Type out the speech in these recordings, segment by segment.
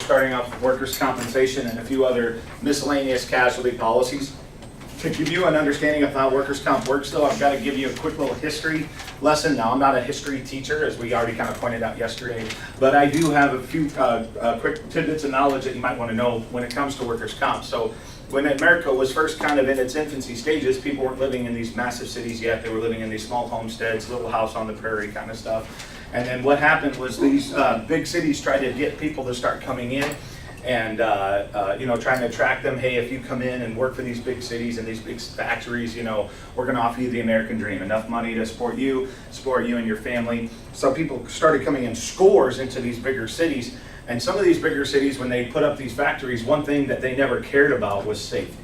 starting off with workers' compensation and a few other miscellaneous casualty policies. To give you an understanding of how workers' comp works, though, I've got to give you a quick little history lesson. Now, I'm not a history teacher, as we already kind of pointed out yesterday, but I do have a few quick tidbits of knowledge that you might want to know when it comes to workers' comp. So when America was first kind of in its infancy stages, people weren't living in these massive cities yet. They were living in these small homesteads, little house on the prairie kind of stuff. And then what happened was these big cities tried to get people to start coming in and trying to attract them. Hey, if you come in and work for these big cities and these big factories, we're going to offer you the American dream, enough money to support you and your family. So people started coming in scores into these bigger cities. And some of these bigger cities, when they put up these factories, one thing that they never cared about was safety.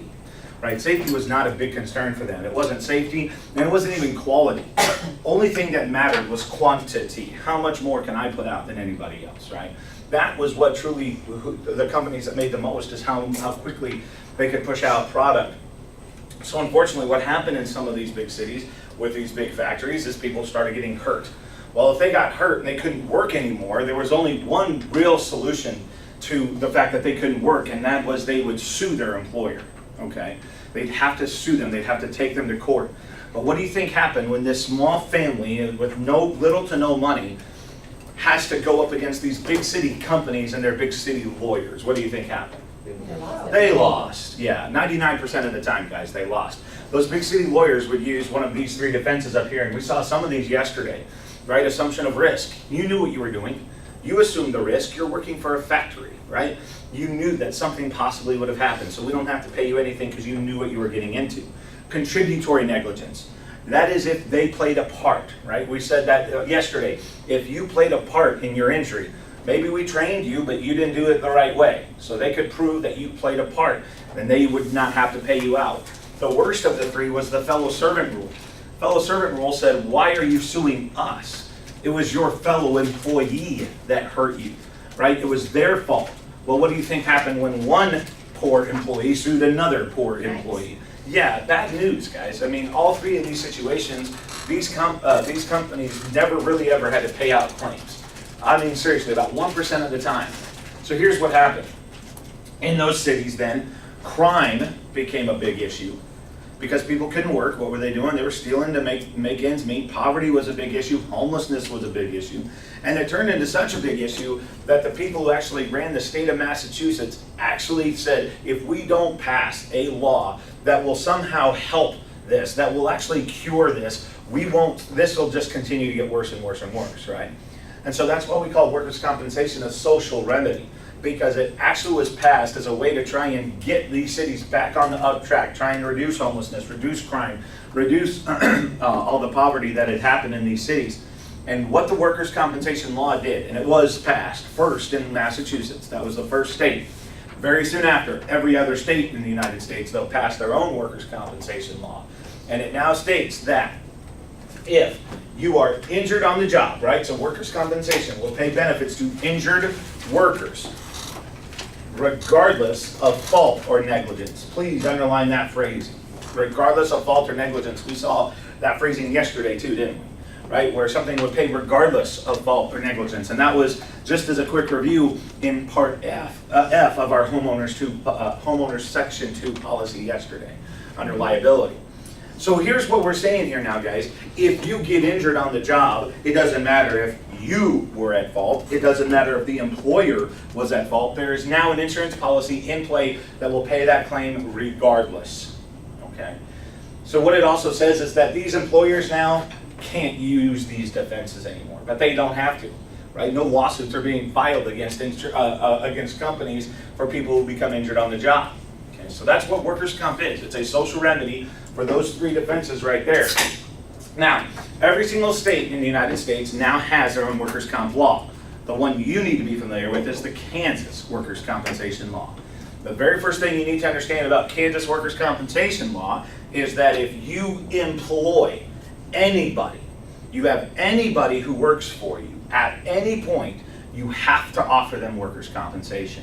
Right? Safety was not a big concern for them. It wasn't safety, and it wasn't even quality. Only thing that mattered was quantity. How much more can I put out than anybody else, right? That was what truly, the companies that made the most, is how quickly they could push out product. So unfortunately, what happened in some of these big cities with these big factories is people started getting hurt. Well, if they got hurt and they couldn't work anymore, there was only one real solution to the fact that they couldn't work, and that was they would sue their employer. Okay, they'd have to sue them. They'd have to take them to court. But what do you think happened when this small family with little to no money has to go up against these big city companies and their big city lawyers? What do you think happened? They lost. Yeah, 99% of the time, guys, they lost. Those big city lawyers would use one of these three defenses up here, and we saw some of these yesterday, right? Assumption of risk. You knew what you were doing. You assumed the risk. You're working for a factory, right? You knew that something possibly would have happened, so we don't have to pay you anything because you knew what you were getting into. Contributory negligence. That is if they played a part, right? We said that yesterday. If you played a part in your injury, maybe we trained you, but you didn't do it the right way, so they could prove that you played a part, then they would not have to pay you out. The worst of the three was the fellow servant rule. Fellow servant rule said, why are you suing us? It was your fellow employee that hurt you, right? It was their fault. Well, what do you think happened when one poor employee sued another poor employee? Yeah, bad news, guys. I mean, all three of these situations, these companies never really ever had to pay out claims. I mean, seriously, about 1% of the time. So here's what happened. In those cities then, crime became a big issue. Because people couldn't work, what were they doing? They were stealing to make ends meet. Poverty was a big issue. Homelessness was a big issue. And it turned into such a big issue that the people who actually ran the state of Massachusetts actually said, if we don't pass a law that will somehow help this, that will actually cure this, this will just continue to get worse and worse and worse, right? And so that's why we call workers' compensation a social remedy, because it actually was passed as a way to try and get these cities back on the up track, trying to reduce homelessness, reduce crime, reduce all the poverty that had happened in these cities. And what the workers' compensation law did, and it was passed first in Massachusetts, that was the first state. Very soon after, every other state in the United States, they'll pass their own workers' compensation law. And it now states that if you are injured on the job, right? So workers' compensation will pay benefits to injured workers, regardless of fault or negligence. Please underline that phrase. Regardless of fault or negligence. We saw that phrasing yesterday too, didn't we? Right, where something would pay regardless of fault or negligence. And that was, just as a quick review, in part F of our homeowners section 2 policy yesterday under liability. So here's what we're saying here now, guys. If you get injured on the job, it doesn't matter if you were at fault. It doesn't matter if the employer was at fault. There is now an insurance policy in play that will pay that claim regardless. Okay. So what it also says is that these employers now can't use these defenses anymore, but they don't have to, right? No lawsuits are being filed against companies for people who become injured on the job. Okay, so that's what workers' comp is. It's a social remedy for those three defenses right there. Now, every single state in the United States now has their own workers' comp law. The one you need to be familiar with is the Kansas workers' compensation law. The very first thing you need to understand about Kansas workers' compensation law is that if you employ anybody, you have anybody who works for you, at any point, you have to offer them workers' compensation,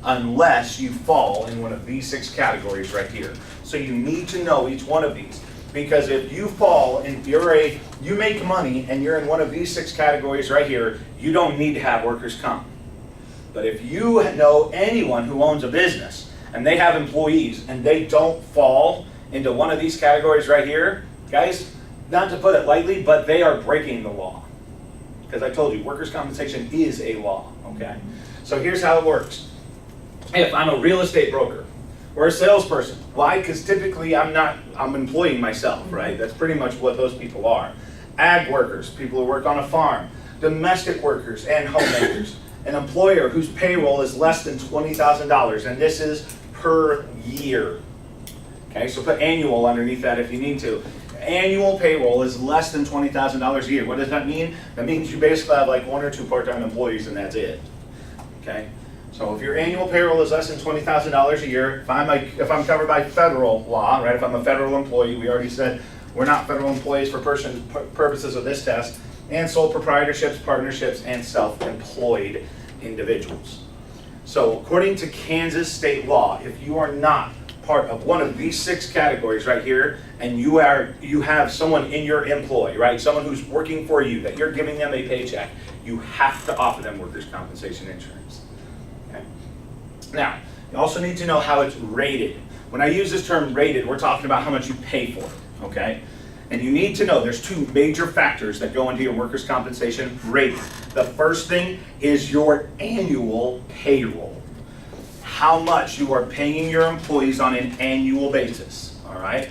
unless you fall in one of these 6 categories right here. So you need to know each one of these, because if you fall and you make money and you're in one of these 6 categories right here, you don't need to have workers' comp. But if you know anyone who owns a business and they have employees and they don't fall into one of these categories right here, guys, not to put it lightly, but they are breaking the law. Because I told you, workers' compensation is a law, okay? So here's how it works. If I'm a real estate broker or a salesperson, why? Because typically I'm employing myself, right? That's pretty much what those people are. Ag workers, people who work on a farm, domestic workers and homemakers, an employer whose payroll is less than $20,000, and this is per year. Okay, so put annual underneath that if you need to. Annual payroll is less than $20,000 a year. What does that mean? That means you basically have like 1 or 2 part-time employees and that's it. Okay, so if your annual payroll is less than $20,000 a year, if I'm covered by federal law, right? If I'm a federal employee, we already said we're not federal employees for purposes of this test, and sole proprietorships, partnerships, and self-employed individuals. So according to Kansas state law, if you are not part of one of these 6 categories right here, and you have someone in your employ, right? Someone who's working for you, that you're giving them a paycheck, you have to offer them workers' compensation insurance. Okay? Now, you also need to know how it's rated. When I use this term rated, we're talking about how much you pay for it, okay? And you need to know there's 2 major factors that go into your workers' compensation rating. The first thing is your annual payroll. How much you are paying your employees on an annual basis, all right?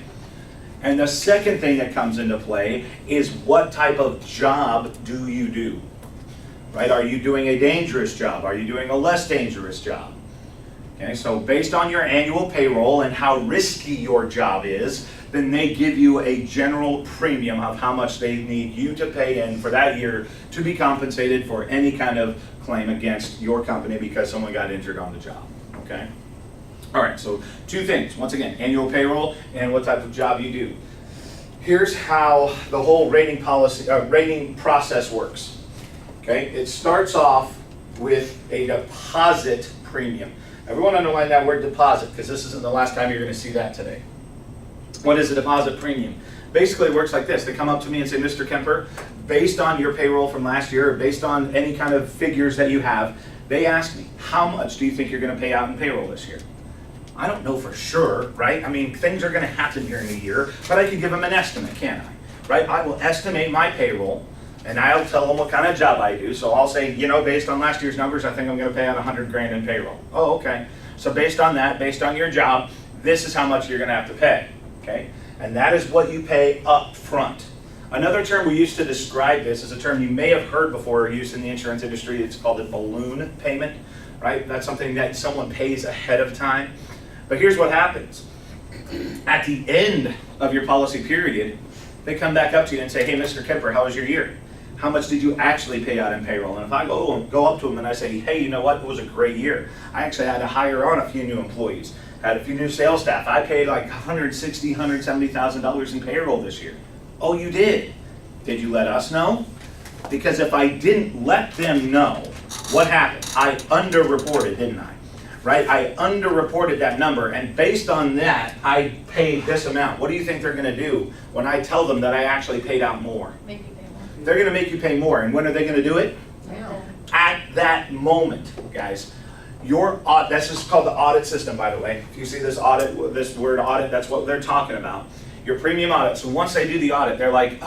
And the second thing that comes into play is what type of job do you do, right? Are you doing a dangerous job? Are you doing a less dangerous job? Okay, so based on your annual payroll and how risky your job is, then they give you a general premium of how much they need you to pay in for that year to be compensated for any kind of claim against your company because someone got injured on the job, okay? All right, so 2 things. Once again, annual payroll and what type of job you do. Here's how the whole rating process works, okay? It starts off with a deposit premium. Everyone underline that word deposit because this isn't the last time you're going to see that today. What is a deposit premium? Basically, it works like this. They come up to me and say, Mr. Kemper, based on your payroll from last year, or based on any kind of figures that you have, they ask me, how much do you think you're going to pay out in payroll this year? I don't know for sure, right? I mean, things are going to happen during the year, but I can give them an estimate, can't I? Right? I will estimate my payroll, and I'll tell them what kind of job I do. So I'll say, you know, based on last year's numbers, I think I'm going to pay out $100,000 in payroll. Oh, okay. So based on that, based on your job, this is how much you're going to have to pay. Okay? And that is what you pay up front. Another term we use to describe this is a term you may have heard before used in the insurance industry. It's called a balloon payment, right? That's something that someone pays ahead of time. But here's what happens. At the end of your policy period, they come back up to you and say, hey, Mr. Kemper, how was your year? How much did you actually pay out in payroll? And if I go up to them and I say, hey, you know what? It was a great year. I actually had to hire on a few new employees. Had a few new sales staff. I paid like $160,000, $170,000 in payroll this year. Oh, you did? Did you let us know? Because if I didn't let them know, what happened? I underreported, didn't I? Right? I underreported that number, and based on that, I paid this amount. What do you think they're going to do when I tell them that I actually paid out more? Make you pay more. They're going to make you pay more, and when are they going to do it? Now. At that moment, guys. That's just called the audit system, by the way. If you see this audit, this word audit, that's what they're talking about. Your premium audit. So once they do the audit, they're like,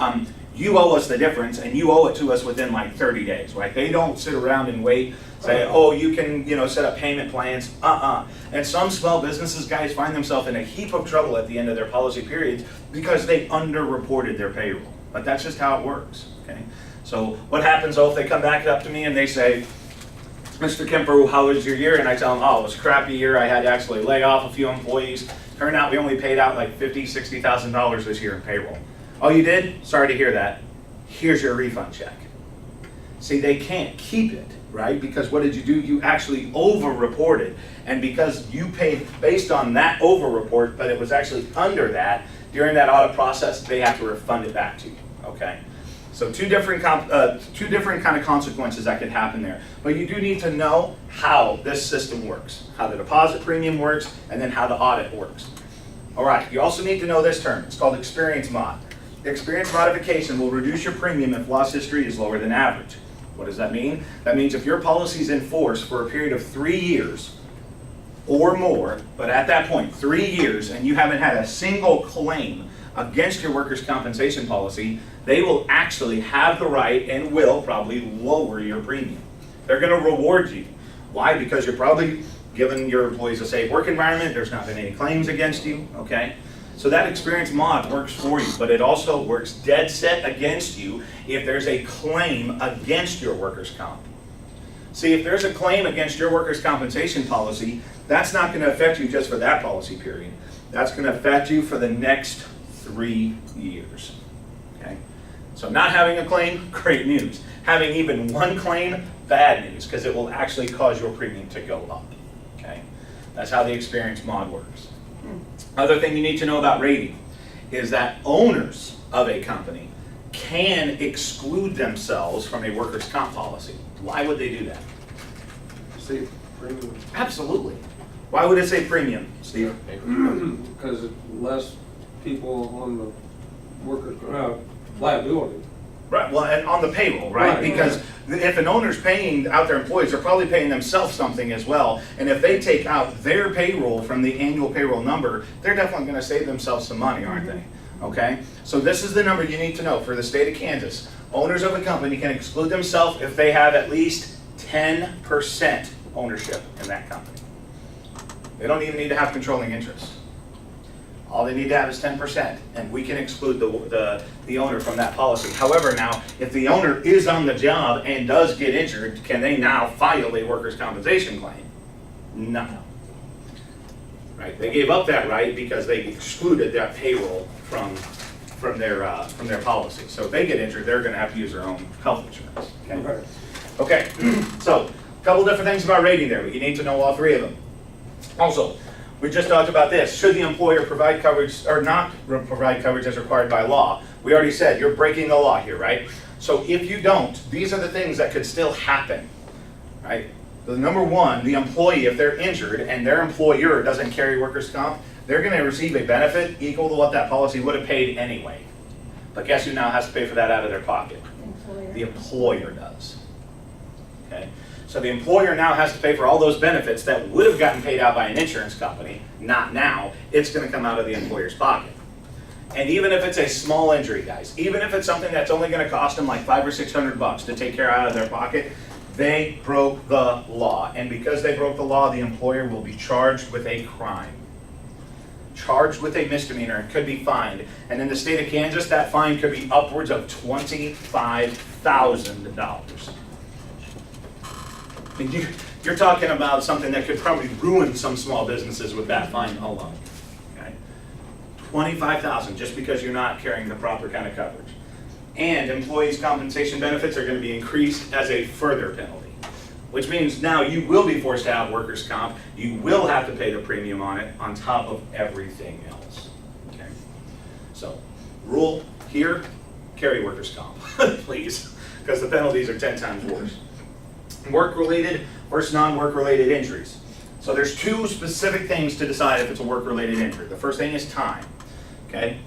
you owe us the difference, and you owe it to us within like 30 days, right? They don't sit around and wait, say, oh, you can, set up payment plans. And some small businesses, guys, find themselves in a heap of trouble at the end of their policy periods because they underreported their payroll. But that's just how it works, okay? So what happens, though, if they come back up to me and they say, Mr. Kemper, how was your year? And I tell them, oh, it was a crappy year. I had to actually lay off a few employees. Turned out we only paid out like $50,000, $60,000 this year in payroll. Oh, you did? Sorry to hear that. Here's your refund check. See, they can't keep it, right? Because what did you do? You actually over-reported. And because you paid based on that over-report, but it was actually under that, during that audit process, they have to refund it back to you, okay? So two different kind of consequences that could happen there. But you do need to know how this system works, how the deposit premium works, and then how the audit works. All right, you also need to know this term. It's called experience mod. The experience modification will reduce your premium if loss history is lower than average. What does that mean? That means if your policy is in force for a period of 3 years or more, but at that point, 3 years, and you haven't had a single claim against your workers' compensation policy, they will actually have the right and will probably lower your premium. They're going to reward you. Why? Because you're probably giving your employees a safe work environment, there's not been any claims against you, okay? So that experience mod works for you, but it also works dead set against you if there's a claim against your workers' comp. See, if there's a claim against your workers' compensation policy, that's not going to affect you just for that policy period. That's going to affect you for the next 3 years, okay? So not having a claim, great news. Having even one claim, bad news, because it will actually cause your premium to go up, okay? That's how the experience mod works. Other thing you need to know about rating is that owners of a company can exclude themselves from a workers' comp policy. Why would they do that? Save premium. Absolutely. Why would it say premium, Steve? Because less people on the workers' liability. Right, well, and on the payroll, right? Right, Because if an owner's paying out their employees, they're probably paying themselves something as well. And if they take out their payroll from the annual payroll number, they're definitely gonna save themselves some money, aren't they? Okay, so this is the number you need to know for the state of Kansas. Owners of a company can exclude themselves if they have at least 10% ownership in that company. They don't even need to have controlling interest. All they need to have is 10%, and we can exclude the owner from that policy. However, now, if the owner is on the job and does get injured, can they now file a workers' compensation claim? No. Right? They gave up that right because they excluded that payroll from their policy. So if they get injured, they're going to have to use their own health insurance. Okay. Okay. So a couple different things about rating there, but you need to know all three of them. Also, we just talked about this. Should the employer provide coverage or not provide coverage as required by law? We already said you're breaking the law here, right? So if you don't, these are the things that could still happen, right? The number one, the employee, if they're injured and their employer doesn't carry workers' comp, they're going to receive a benefit equal to what that policy would have paid anyway. But guess who now has to pay for that out of their pocket? The employer does. Okay? So the employer now has to pay for all those benefits that would have gotten paid out by an insurance company, not now. It's going to come out of the employer's pocket. And even if it's a small injury, guys, even if it's something that's only going to cost them like $500 or $600 to take care out of their pocket, they broke the law. And because they broke the law, the employer will be charged with a crime. Charged with a misdemeanor and could be fined. And in the state of Kansas, that fine could be upwards of $25,000. I mean, you're talking about something that could probably ruin some small businesses with that fine alone. Okay, $25,000 just because you're not carrying the proper kind of coverage. And employees' compensation benefits are going to be increased as a further penalty, which means now you will be forced to have workers' comp. You will have to pay the premium on it on top of everything else. Okay, so rule here: carry workers' comp, please, because the penalties are 10 times worse. Work-related versus non-work-related injuries. So there's two specific things to decide if it's a work-related injury. The first thing is time. Okay,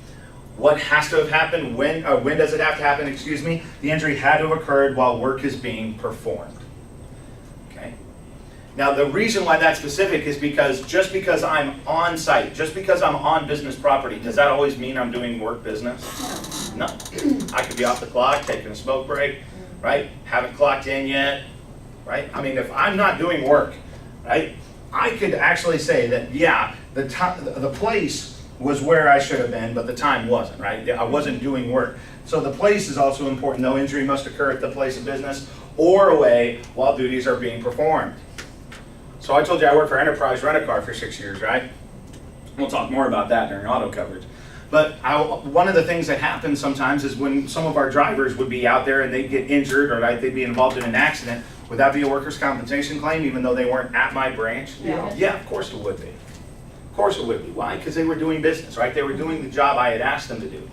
what has to have happened? When does it have to happen? Excuse me. The injury had to have occurred while work is being performed. Okay. Now the reason why that's specific is because just because I'm on site, just because I'm on business property, does that always mean I'm doing work business? No. I could be off the clock, taking a smoke break, right? Haven't clocked in yet. Right? I mean, if I'm not doing work, right, I could actually say that, yeah, the place was where I should have been, but the time wasn't, right? I wasn't doing work. So the place is also important. No injury must occur at the place of business or away while duties are being performed. So I told you I worked for Enterprise Rent-A-Car for 6 years, right? We'll talk more about that during auto coverage. But one of the things that happens sometimes is when some of our drivers would be out there and they'd get injured or they'd be involved in an accident, would that be a workers' compensation claim even though they weren't at my branch? Yeah. Yeah, of course it would be. Of course it would be. Why? Because they were doing business, right? They were doing the job I had asked them to do,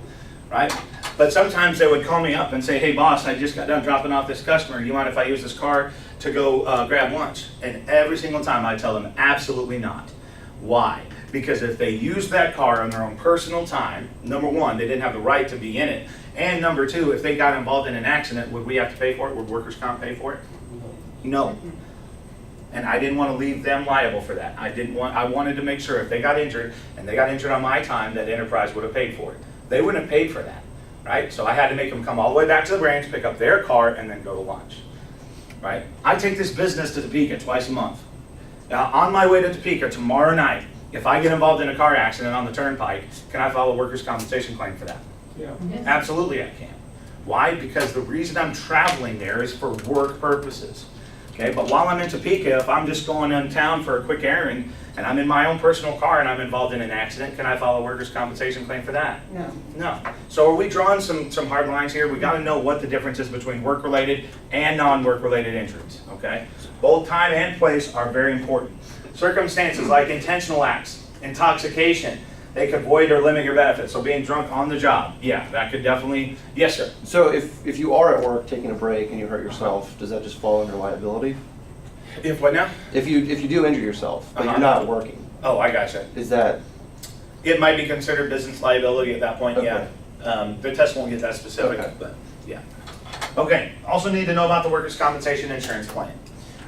right? But sometimes they would call me up and say, hey boss, I just got done dropping off this customer. Do you mind if I use this car to go grab lunch? And every single time I tell them, absolutely not. Why? Because if they used that car on their own personal time, number one, they didn't have the right to be in it. And number two, if they got involved in an accident, would we have to pay for it? Would workers' comp pay for it? No. And I didn't want to leave them liable for that. I wanted to make sure if they got injured, and they got injured on my time, that Enterprise would have paid for it. They wouldn't have paid for that, right? So I had to make them come all the way back to the branch, pick up their car, and then go to lunch, right? I take this business to Topeka twice a month. Now, on my way to Topeka tomorrow night, if I get involved in a car accident on the turnpike, can I file a workers' compensation claim for that? Yeah. Absolutely I can. Why? Because the reason I'm traveling there is for work purposes. Okay, but while I'm in Topeka, if I'm just going in town for a quick errand and I'm in my own personal car and I'm involved in an accident, can I file a workers' compensation claim for that? No. No. So are we drawing some hard lines here? We got to know what the difference is between work-related and non-work-related injuries, okay? Both time and place are very important. Circumstances like intentional acts, intoxication, they could void or limit your benefits. So being drunk on the job, yeah, that could definitely, yes, sir. So if you are at work taking a break and you hurt yourself, does that just fall under liability? If what now? If you do injure yourself, but you're not working, Oh, I gotcha. is that, It might be considered business liability at that point, yeah. Okay. The test won't get that specific, Okay. but yeah. Okay, also need to know about the workers' compensation insurance plan.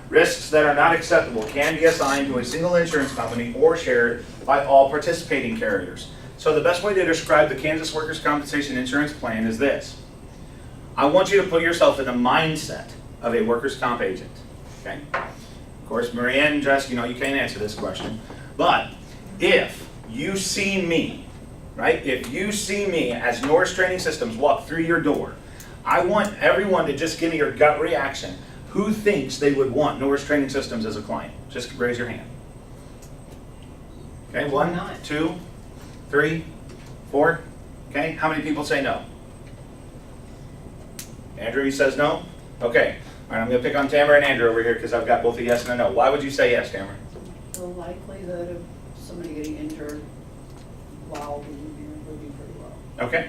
Risks that are not acceptable can be assigned to a single insurance company or shared by all participating carriers. So the best way to describe the Kansas Workers' Compensation Insurance Plan is this. I want you to put yourself in the mindset of a workers' comp agent, okay? Of course, Marianne, Jess, you can't answer this question, but if you see me, right? If you see me as Norris Training Systems walk through your door, I want everyone to just give me your gut reaction. Who thinks they would want Norris Training Systems as a client? Just raise your hand. Okay, Why 1, not? 2, 3, 4. Okay, how many people say no? Andrew, he says no? Okay, all right, I'm gonna pick on Tamara and Andrew over here because I've got both a yes and a no. Why would you say yes, Tamara? The likelihood of somebody getting injured while being here would be pretty low. Okay.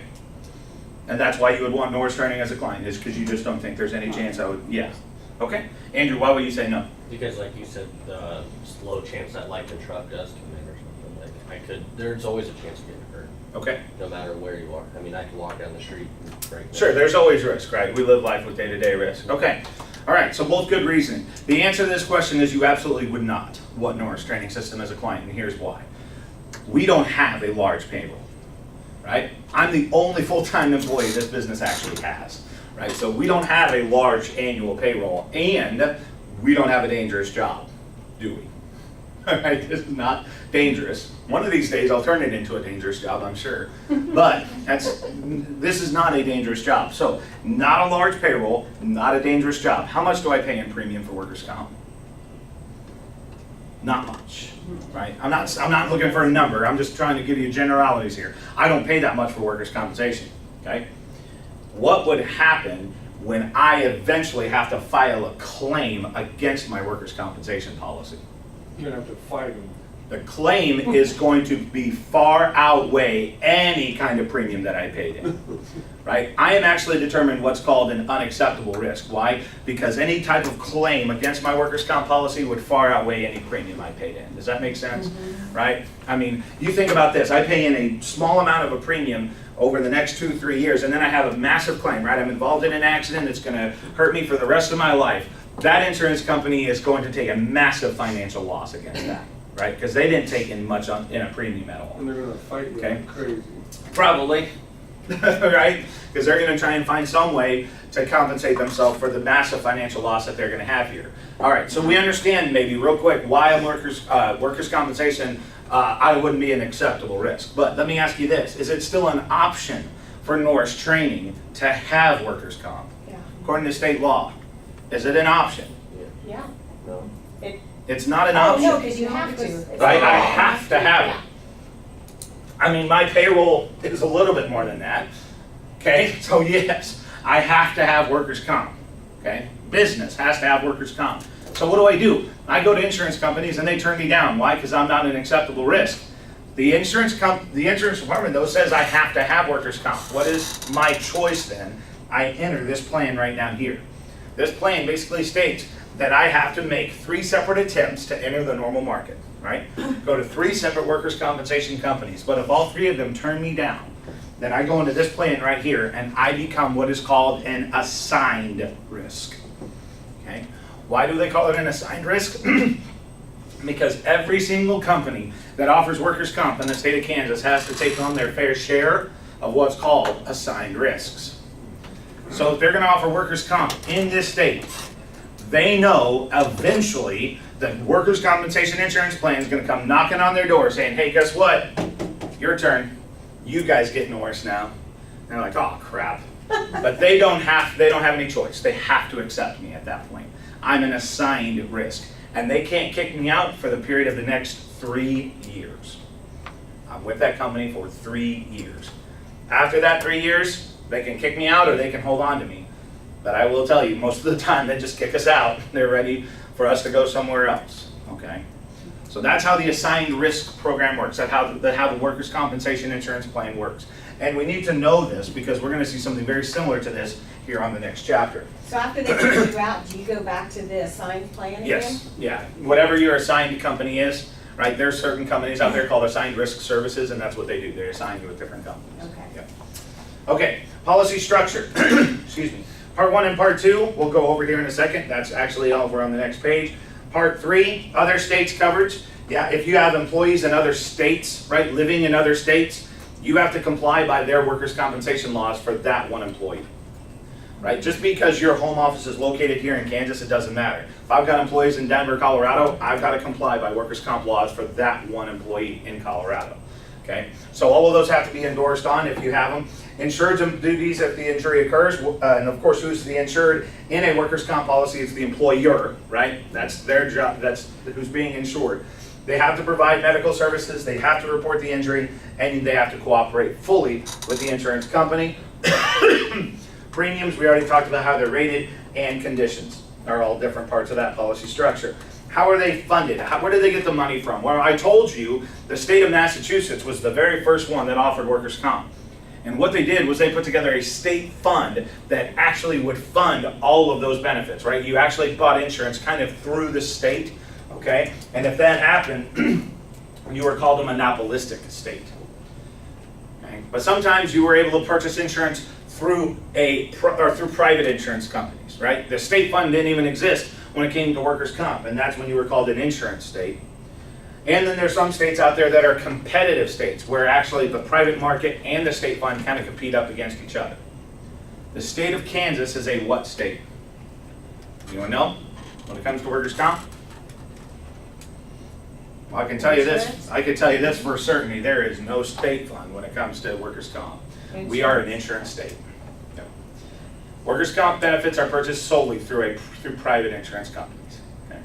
And that's why you would want Norris Training as a client, is because you just don't think there's any chance I would, yeah. Okay, Andrew, why would you say no? Because like you said, the low chance that like the truck does come in or something, there's always a chance of getting hurt, Okay. no matter where you are. I mean, I can walk down the street and break. Sure, there's always risk, right? We live life with day-to-day risk. Okay, all right, so both good reasoning. The answer to this question is you absolutely would not want Norris Training System as a client, and here's why. We don't have a large payroll, right? I'm the only full-time employee this business actually has, right? So we don't have a large annual payroll, and we don't have a dangerous job, do we? All right, this is not dangerous. One of these days I'll turn it into a dangerous job, I'm sure. But this is not a dangerous job. So not a large payroll, not a dangerous job. How much do I pay in premium for workers' comp? Not much, right? I'm not looking for a number. I'm just trying to give you generalities here. I don't pay that much for workers' compensation, okay? What would happen when I eventually have to file a claim against my workers' compensation policy? You're gonna have to fight them. The claim is going to be far outweigh any kind of premium that I paid in, right? I am actually determined what's called an unacceptable risk. Why? Because any type of claim against my workers' comp policy would far outweigh any premium I paid in. Does that make sense? Right? I mean, you think about this. I pay in a small amount of a premium over the next 2-3 years, and then I have a massive claim, right? I'm involved in an accident that's gonna hurt me for the rest of my life. That insurance company is going to take a massive financial loss against that, right? Because they didn't take in much in a premium at all. And they're gonna fight you Okay. like crazy. Probably, right? Because they're going to try and find some way to compensate themselves for the massive financial loss that they're going to have here. All right, so we understand maybe real quick why a workers' compensation I wouldn't be an acceptable risk. But let me ask you this: is it still an option for Norris Training to have workers' comp? Yeah. According to state law, is it an option? Yeah. No. It's not an Oh, option. no, because you have to. It's Right, I not- have to have it. I mean, my payroll is a little bit more than that, okay? So yes, I have to have workers' comp, okay? Business has to have workers' comp. So what do? I go to insurance companies and they turn me down. Why? Because I'm not an acceptable risk. The insurance department though says I have to have workers' comp. What is my choice then? I enter this plan right down here. This plan basically states that I have to make 3 separate attempts to enter the normal market, right? Go to 3 separate workers' compensation companies, but if all 3 of them turn me down, then I go into this plan right here and I become what is called an assigned risk. Okay? Why do they call it an assigned risk? Because every single company that offers workers' comp in the state of Kansas has to take on their fair share of what's called assigned risks. So if they're going to offer workers' comp in this state, they know eventually the workers' compensation insurance plan is going to come knocking on their door saying, hey, guess what? Your turn. You guys get Norris now. And they're like, oh, crap. But they don't have any choice. They have to accept me at that point. I'm an assigned risk. And they can't kick me out for the period of the next 3 years. I'm with that company for 3 years. After that 3 years, they can kick me out or they can hold on to me. But I will tell you, most of the time they just kick us out. They're ready for us to go somewhere else, okay? So that's how the assigned risk program works. That's how the workers' compensation insurance plan works. And we need to know this because we're going to see something very similar to this here on the next chapter. So after they kick you out, do you go back to the assigned plan again? Yes, yeah. Whatever your assigned company is, right? There's certain companies out there called assigned risk services, and that's what they do. They assign you with different companies. Okay. Yep. Okay, policy structure. Excuse me. Part 1 and Part 2, we'll go over here in a second. That's actually over on the next page. Part 3, other states coverage. Yeah, if you have employees in other states, right, living in other states, you have to comply by their workers' compensation laws for that one employee. Right? Just because your home office is located here in Kansas, it doesn't matter. If I've got employees in Denver, Colorado, I've got to comply by workers' comp laws for that one employee in Colorado. Okay? So all of those have to be endorsed on if you have them. Insured duties if the injury occurs, and of course who's the insured in a workers' comp policy is the employer, right? That's their job, that's who's being insured. They have to provide medical services, they have to report the injury, and they have to cooperate fully with the insurance company. Premiums, we already talked about how they're rated, and conditions are all different parts of that policy structure. How are they funded? Where do they get the money from? Well, I told you the state of Massachusetts was the very first one that offered workers' comp. And what they did was they put together a state fund that actually would fund all of those benefits, right? You actually bought insurance kind of through the state, okay? And if that happened, you were called a monopolistic state. Okay? But sometimes you were able to purchase insurance through private insurance companies, right? The state fund didn't even exist when it came to workers' comp, and that's when you were called an insurance state. And then there's some states out there that are competitive states, where actually the private market and the state fund kind of compete up against each other. The state of Kansas is a what state? Anyone know when it comes to workers' comp? Well, I can tell you this for certainty, there is no state fund when it comes to workers' comp. We are an insurance state. No. Workers' comp benefits are purchased solely through private insurance companies. Okay.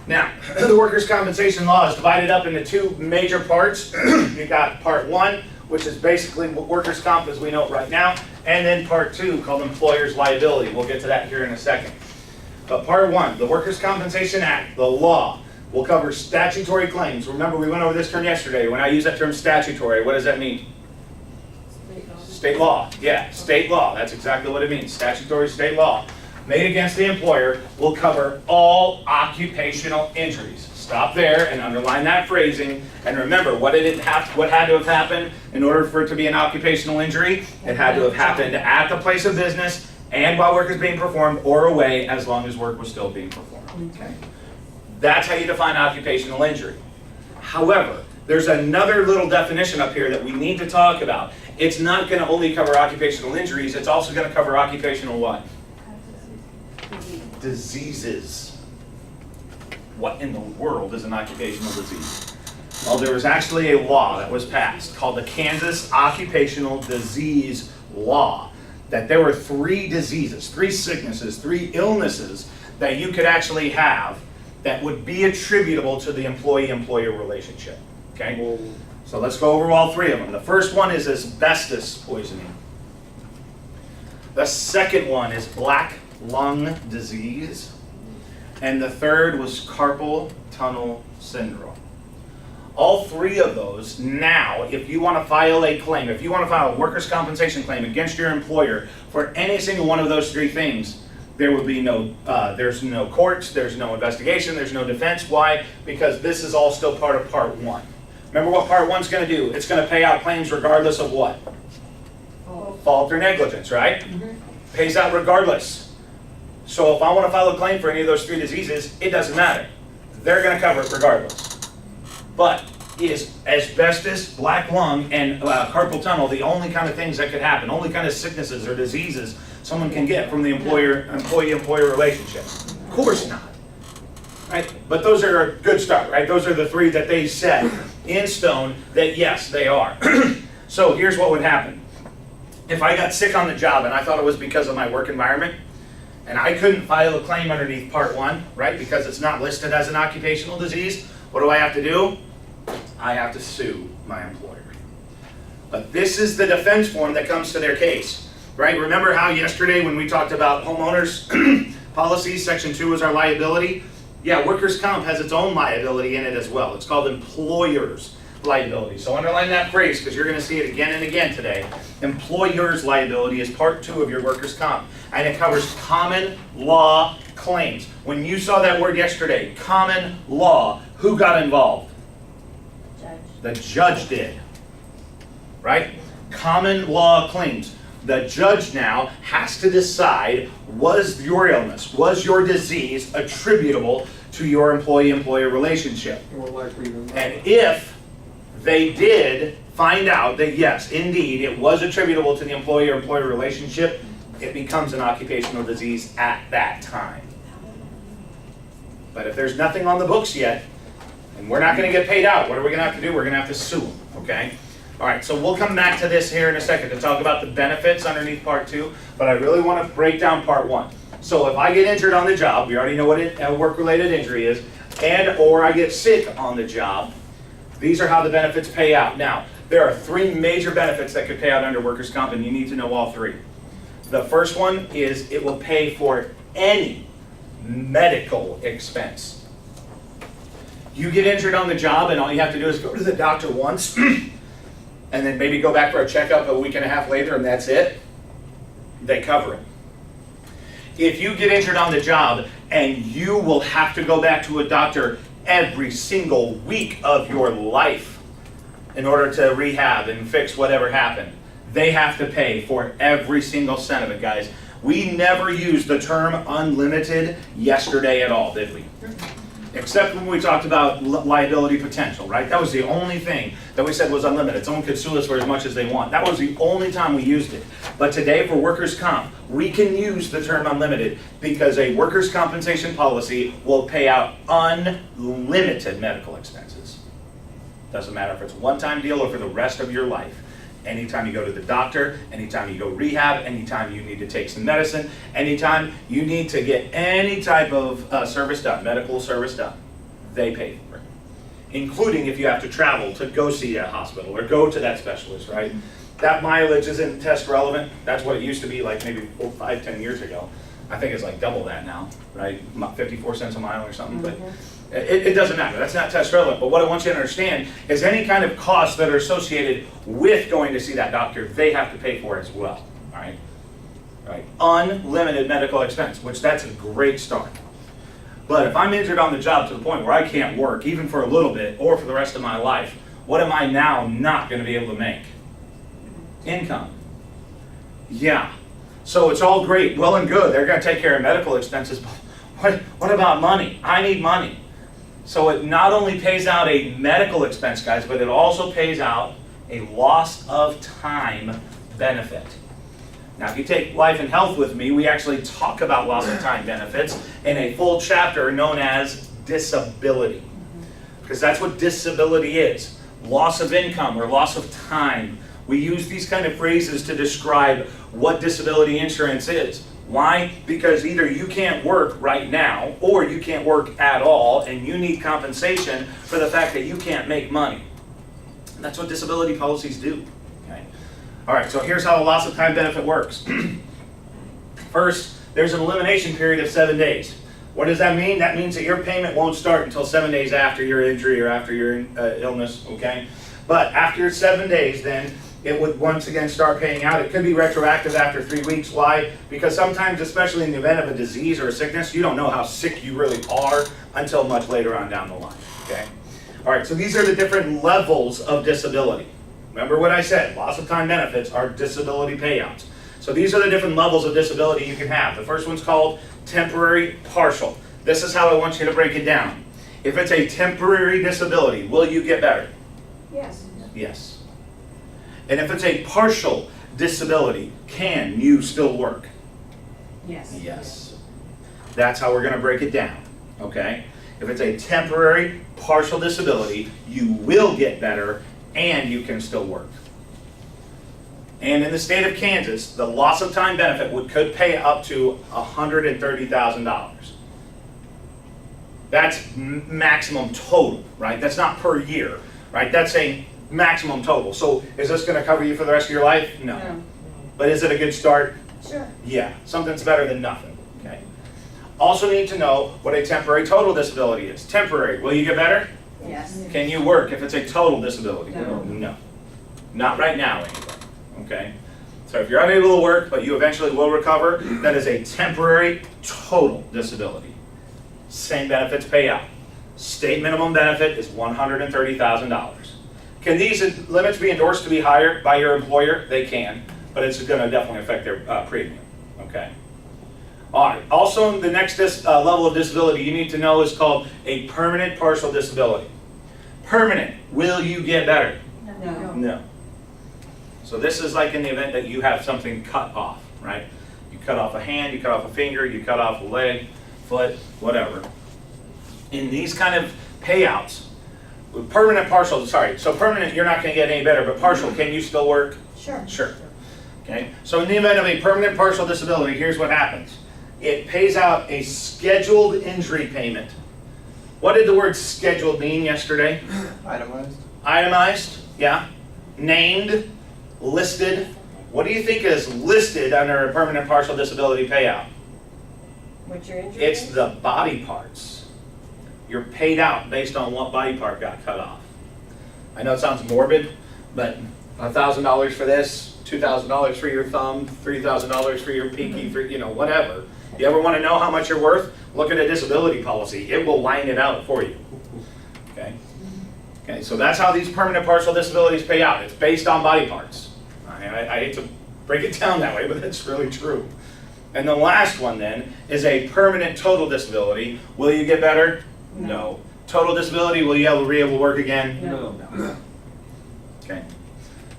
Now, the workers' compensation law is divided up into two major parts. You got Part 1, which is basically workers' comp as we know it right now, and then Part 2 called employer's liability. We'll get to that here in a second. But Part 1, the Workers' Compensation Act, the law, will cover statutory claims. Remember, we went over this term yesterday. When I use that term statutory, what does that mean? State law. Yeah, state law. That's exactly what it means. Statutory state law made against the employer will cover all occupational injuries. Stop there and underline that phrasing. And remember, what had to have happened in order for it to be an occupational injury? It had to have happened at the place of business and while work is being performed or away as long as work was still being performed. Okay. That's how you define occupational injury. However, there's another little definition up here that we need to talk about. It's not going to only cover occupational injuries, it's also going to cover occupational what? Diseases. What in the world is an occupational disease? Well, there was actually a law that was passed called the Kansas Occupational Disease Law, that there were 3 diseases, 3 sicknesses, 3 illnesses that you could actually have that would be attributable to the employee-employer relationship. Okay? So let's go over all 3 of them. The first one is asbestos poisoning. The second one is black lung disease. And the third was carpal tunnel syndrome. All 3 of those now, if you want to file a claim, if you want to file a workers' compensation claim against your employer for any single one of those 3 things, there will be there's no courts, there's no investigation, there's no defense. Why? Because this is all still part of Part 1. Remember what part one's gonna do? It's gonna pay out claims regardless of what? Fault or negligence, right? Pays out regardless. So if I wanna file a claim for any of those 3 diseases, it doesn't matter. They're gonna cover it regardless. But is asbestos, black lung, and carpal tunnel the only kind of things that could happen, only kind of sicknesses or diseases someone can get from the employee-employer relationship? Of course not. Right? But those are a good start, right? Those are the 3 that they set in stone that yes, they are. So here's what would happen. If I got sick on the job and I thought it was because of my work environment, and I couldn't file a claim underneath part 1, right, because it's not listed as an occupational disease, what do I have to do? I have to sue my employer. But this is the defense form that comes to their case, right? Remember how yesterday when we talked about homeowners policies, section 2 is our liability? Yeah, workers' comp has its own liability in it as well. It's called employer's liability. So underline that phrase because you're going to see it again and again today. Employer's liability is part 2 of your workers' comp, and it covers common law claims. When you saw that word yesterday, common law, who got involved? Judge. The judge did, right? Common law claims. The judge now has to decide, was your illness, was your disease attributable to your employee-employer relationship? More likely than not. And if they did find out that yes, indeed, it was attributable to the employer-employer relationship, it becomes an occupational disease at that time. But if there's nothing on the books yet, and we're not gonna get paid out, what are we gonna have to do? We're gonna have to sue them, okay? All right, so we'll come back to this here in a second to talk about the benefits underneath part 2, but I really wanna break down part 1. So if I get injured on the job, we already know what a work-related injury is, and or I get sick on the job, these are how the benefits pay out. Now, there are 3 major benefits that could pay out under workers' comp, and you need to know all 3. The first one is it will pay for any medical expense. You get injured on the job and all you have to do is go to the doctor once and then maybe go back for a checkup a week and a half later and that's it. They cover it. If you get injured on the job and you will have to go back to a doctor every single week of your life in order to rehab and fix whatever happened, they have to pay for every single cent of it, guys. We never used the term unlimited yesterday at all, did we? Except when we talked about liability potential, right? That was the only thing that we said was unlimited. Someone could sue us for as much as they want. That was the only time we used it. But today for workers' comp, we can use the term unlimited because a workers' compensation policy will pay out unlimited medical expenses. Doesn't matter if it's a one-time deal or for the rest of your life. Anytime you go to the doctor, anytime you go rehab, anytime you need to take some medicine, anytime you need to get any type of service done, medical service done, they pay for it. Including if you have to travel to go see a hospital or go to that specialist, right? That mileage isn't test relevant. That's what it used to be like maybe 4, 5, 10 years ago. I think it's like double that now, right? 54 cents a mile or something, but it doesn't matter. That's not test relevant. But what I want you to understand is any kind of costs that are associated with going to see that doctor, they have to pay for as well, all right? All right. Unlimited medical expense, which that's a great start. But if I'm injured on the job to the point where I can't work, even for a little bit or for the rest of my life, what am I now not going to be able to make? Income. Yeah. So it's all great, well and good. They're going to take care of medical expenses, but what about money? I need money. So it not only pays out a medical expense, guys, but it also pays out a loss of time benefit. Now, if you take life and health with me, we actually talk about loss of time benefits in a full chapter known as disability. Because that's what disability is. Loss of income or loss of time. We use these kind of phrases to describe what disability insurance is. Why? Because either you can't work right now or you can't work at all and you need compensation for the fact that you can't make money. And that's what disability policies do. Okay? All right, so here's how a loss of time benefit works. First, there's an elimination period of 7 days. What does that mean? That means that your payment won't start until 7 days after your injury or after your illness, okay? But after 7 days, then, it would once again start paying out. It could be retroactive after 3 weeks. Why? Because sometimes, especially in the event of a disease or a sickness, you don't know how sick you really are until much later on down the line, okay? All right, so these are the different levels of disability. Remember what I said, loss of time benefits are disability payouts. So these are the different levels of disability you can have. The first one's called temporary partial. This is how I want you to break it down. If it's a temporary disability, will you get better? Yes. Yes. And if it's a partial disability, can you still work? Yes. Yes. That's how we're going to break it down, okay? If it's a temporary partial disability, you will get better and you can still work. And in the state of Kansas, the loss of time benefit could pay up to $130,000. That's maximum total, right? That's not per year, right? That's a maximum total. So is this going to cover you for the rest of your life? No. No. But is it a good start? Sure. Yeah, something's better than nothing, okay? Also need to know what a temporary total disability is. Temporary, will you get better? Yes. Can you work if it's a total disability? No. No. Not right now, anyway, okay? So if you're unable to work, but you eventually will recover, that is a temporary total disability. Same benefits pay out. State minimum benefit is $130,000. Can these limits be endorsed to be higher by your employer? They can, but it's going to definitely affect their premium, okay? All right, also the next level of disability you need to know is called a permanent partial disability. Permanent, will you get better? No. No. So this is like in the event that you have something cut off, right? You cut off a hand, you cut off a finger, you cut off a leg, foot, whatever. In these kind of payouts, with permanent partial, so permanent you're not going to get any better, but partial, can you still work? Sure. Sure. Okay, so in the event of a permanent partial disability, here's what happens. It pays out a scheduled injury payment. What did the word scheduled mean yesterday? Itemized? Itemized, yeah. Named, listed. What do you think is listed under a permanent partial disability payout? What's your injury? It's the body parts. You're paid out based on what body part got cut off. I know it sounds morbid, but $1,000 for this, $2,000 for your thumb, $3,000 for your pinky, whatever. You ever want to know how much you're worth? Look at a disability policy. It will line it out for you. Okay? Okay, so that's how these permanent partial disabilities pay out. It's based on body parts. I hate to break it down that way, but that's really true. And the last one then is a permanent total disability. Will you get better? No. Total disability, will you be able to work again? No. Okay.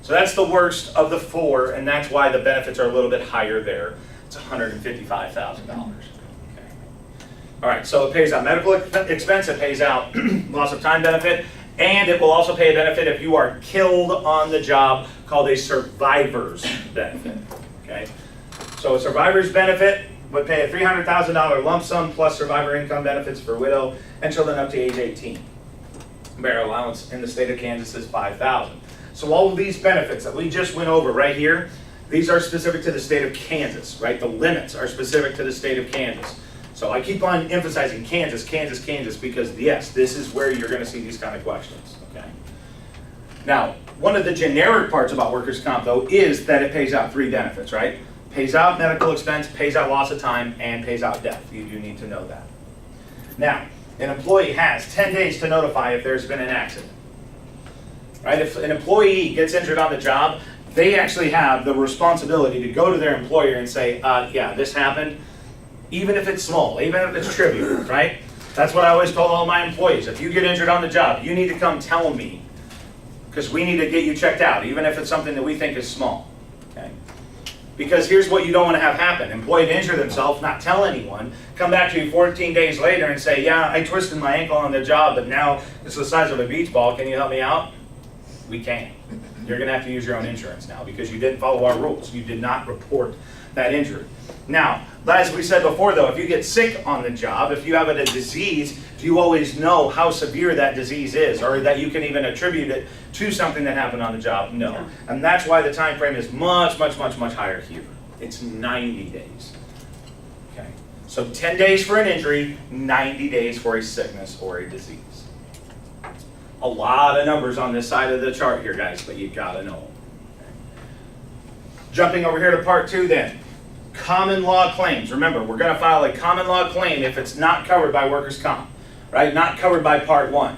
So that's the worst of the four, and that's why the benefits are a little bit higher there. It's $155,000. Okay. All right, so it pays out medical expense, it pays out loss of time benefit, and it will also pay a benefit if you are killed on the job called a survivor's benefit. Okay. So a survivor's benefit would pay a $300,000 lump sum plus survivor income benefits for widow and children up to age 18. Bear allowance in the state of Kansas is $5,000. So all of these benefits that we just went over right here, these are specific to the state of Kansas, right? The limits are specific to the state of Kansas. So I keep on emphasizing Kansas, Kansas, Kansas, because yes, this is where you're going to see these kind of questions, okay? Now, one of the generic parts about workers' comp, though, is that it pays out three benefits, right? Pays out medical expense, pays out loss of time, and pays out death. You do need to know that. Now, an employee has 10 days to notify if there's been an accident. Right? If an employee gets injured on the job, they actually have the responsibility to go to their employer and say, yeah, this happened, even if it's small, even if it's trivial, right? That's what I always told all my employees. If you get injured on the job, you need to come tell me, because we need to get you checked out, even if it's something that we think is small, okay? Because here's what you don't want to have happen. Employee to injure themselves, not tell anyone, come back to you 14 days later and say, yeah, I twisted my ankle on the job, but now it's the size of a beach ball. Can you help me out? We can't. You're going to have to use your own insurance now because you didn't follow our rules. You did not report that injury. Now, as we said before, though, if you get sick on the job, if you have a disease, do you always know how severe that disease is, or that you can even attribute it to something that happened on the job? No. And that's why the time frame is much, much, much, much higher here. It's 90 days. Okay. So 10 days for an injury, 90 days for a sickness or a disease. A lot of numbers on this side of the chart here, guys, but you gotta know them. Okay. Jumping over here to part 2 then. Common law claims. Remember, we're going to file a common law claim if it's not covered by workers' comp, right? Not covered by part 1.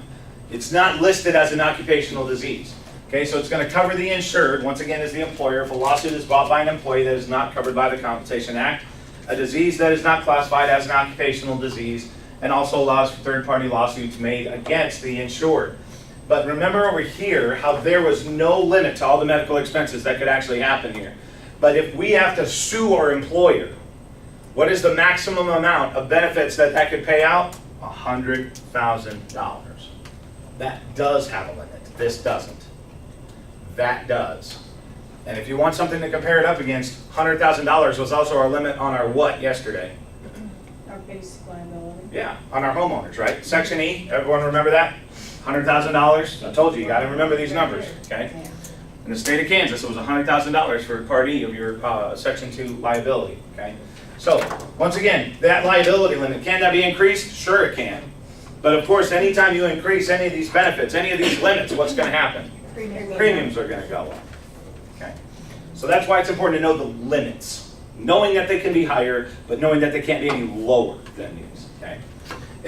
It's not listed as an occupational disease. Okay, so it's going to cover the insured, once again, as the employer, if a lawsuit is brought by an employee that is not covered by the Compensation Act, a disease that is not classified as an occupational disease, and also allows for third-party lawsuits made against the insured. But remember over here how there was no limit to all the medical expenses that could actually happen here. But if we have to sue our employer, what is the maximum amount of benefits that could pay out? $100,000. That does have a limit. This doesn't. That does. And if you want something to compare it up against, $100,000 was also our limit on our what yesterday? Our basic liability. Yeah, on our homeowners, right? Section E, everyone remember that? $100,000. I told you, you got to remember these numbers, okay? Yeah. In the state of Kansas, it was $100,000 for Part E of your Section 2 liability, okay? So, once again, that liability limit, can that be increased? Sure it can. But of course, anytime you increase any of these benefits, any of these limits, what's going to happen? Premiums are going to go up, okay? So that's why it's important to know the limits. Knowing that they can be higher, but knowing that they can't be any lower than these, okay?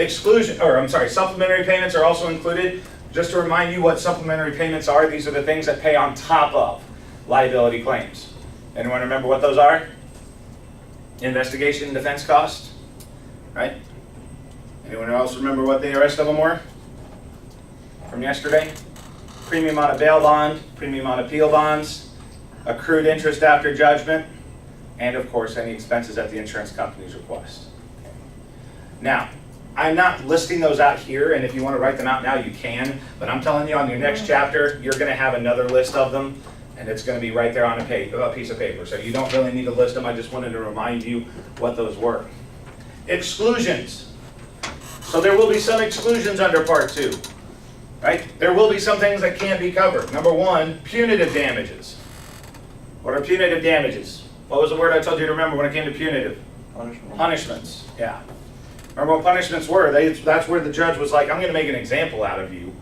Supplementary payments are also included. Just to remind you what supplementary payments are, these are the things that pay on top of liability claims. Anyone remember what those are? Investigation and defense costs, right? Anyone else remember what the rest of them were from yesterday? Premium on a bail bond, premium on appeal bonds, accrued interest after judgment, and of course any expenses at the insurance company's request. Now, I'm not listing those out here, and if you want to write them out now, you can, but I'm telling you on your next chapter, you're going to have another list of them, and it's going to be right there on a piece of paper. So you don't really need to list them, I just wanted to remind you what those were. Exclusions. So there will be some exclusions under Part 2, right? There will be some things that can't be covered. Number one, punitive damages. What are punitive damages? What was the word I told you to remember when it came to punitive? Punishment. Punishments, yeah. Remember what punishments were? That's where the judge was like, I'm going to make an example out of you,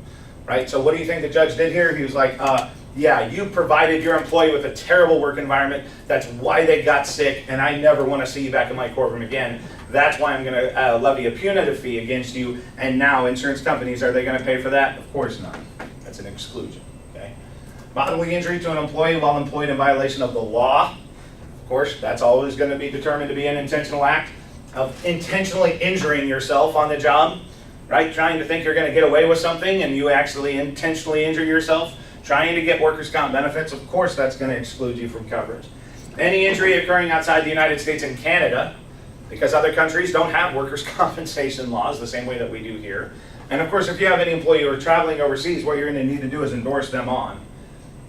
right? So what do you think the judge did here? He was like, yeah, you provided your employee with a terrible work environment. That's why they got sick, and I never want to see you back in my courtroom again. That's why I'm going to levy a punitive fee against you. And now insurance companies, are they going to pay for that? Of course not. That's an exclusion, okay? Bodily injury to an employee while employed in violation of the law. Of course, that's always going to be determined to be an intentional act of intentionally injuring yourself on the job, right? Trying to think you're going to get away with something and you actually intentionally injure yourself. Trying to get workers' comp benefits, of course that's going to exclude you from coverage. Any injury occurring outside the United States and Canada, because other countries don't have workers' compensation laws the same way that we do here. And of course, if you have any employee who are traveling overseas, what you're going to need to do is endorse them on,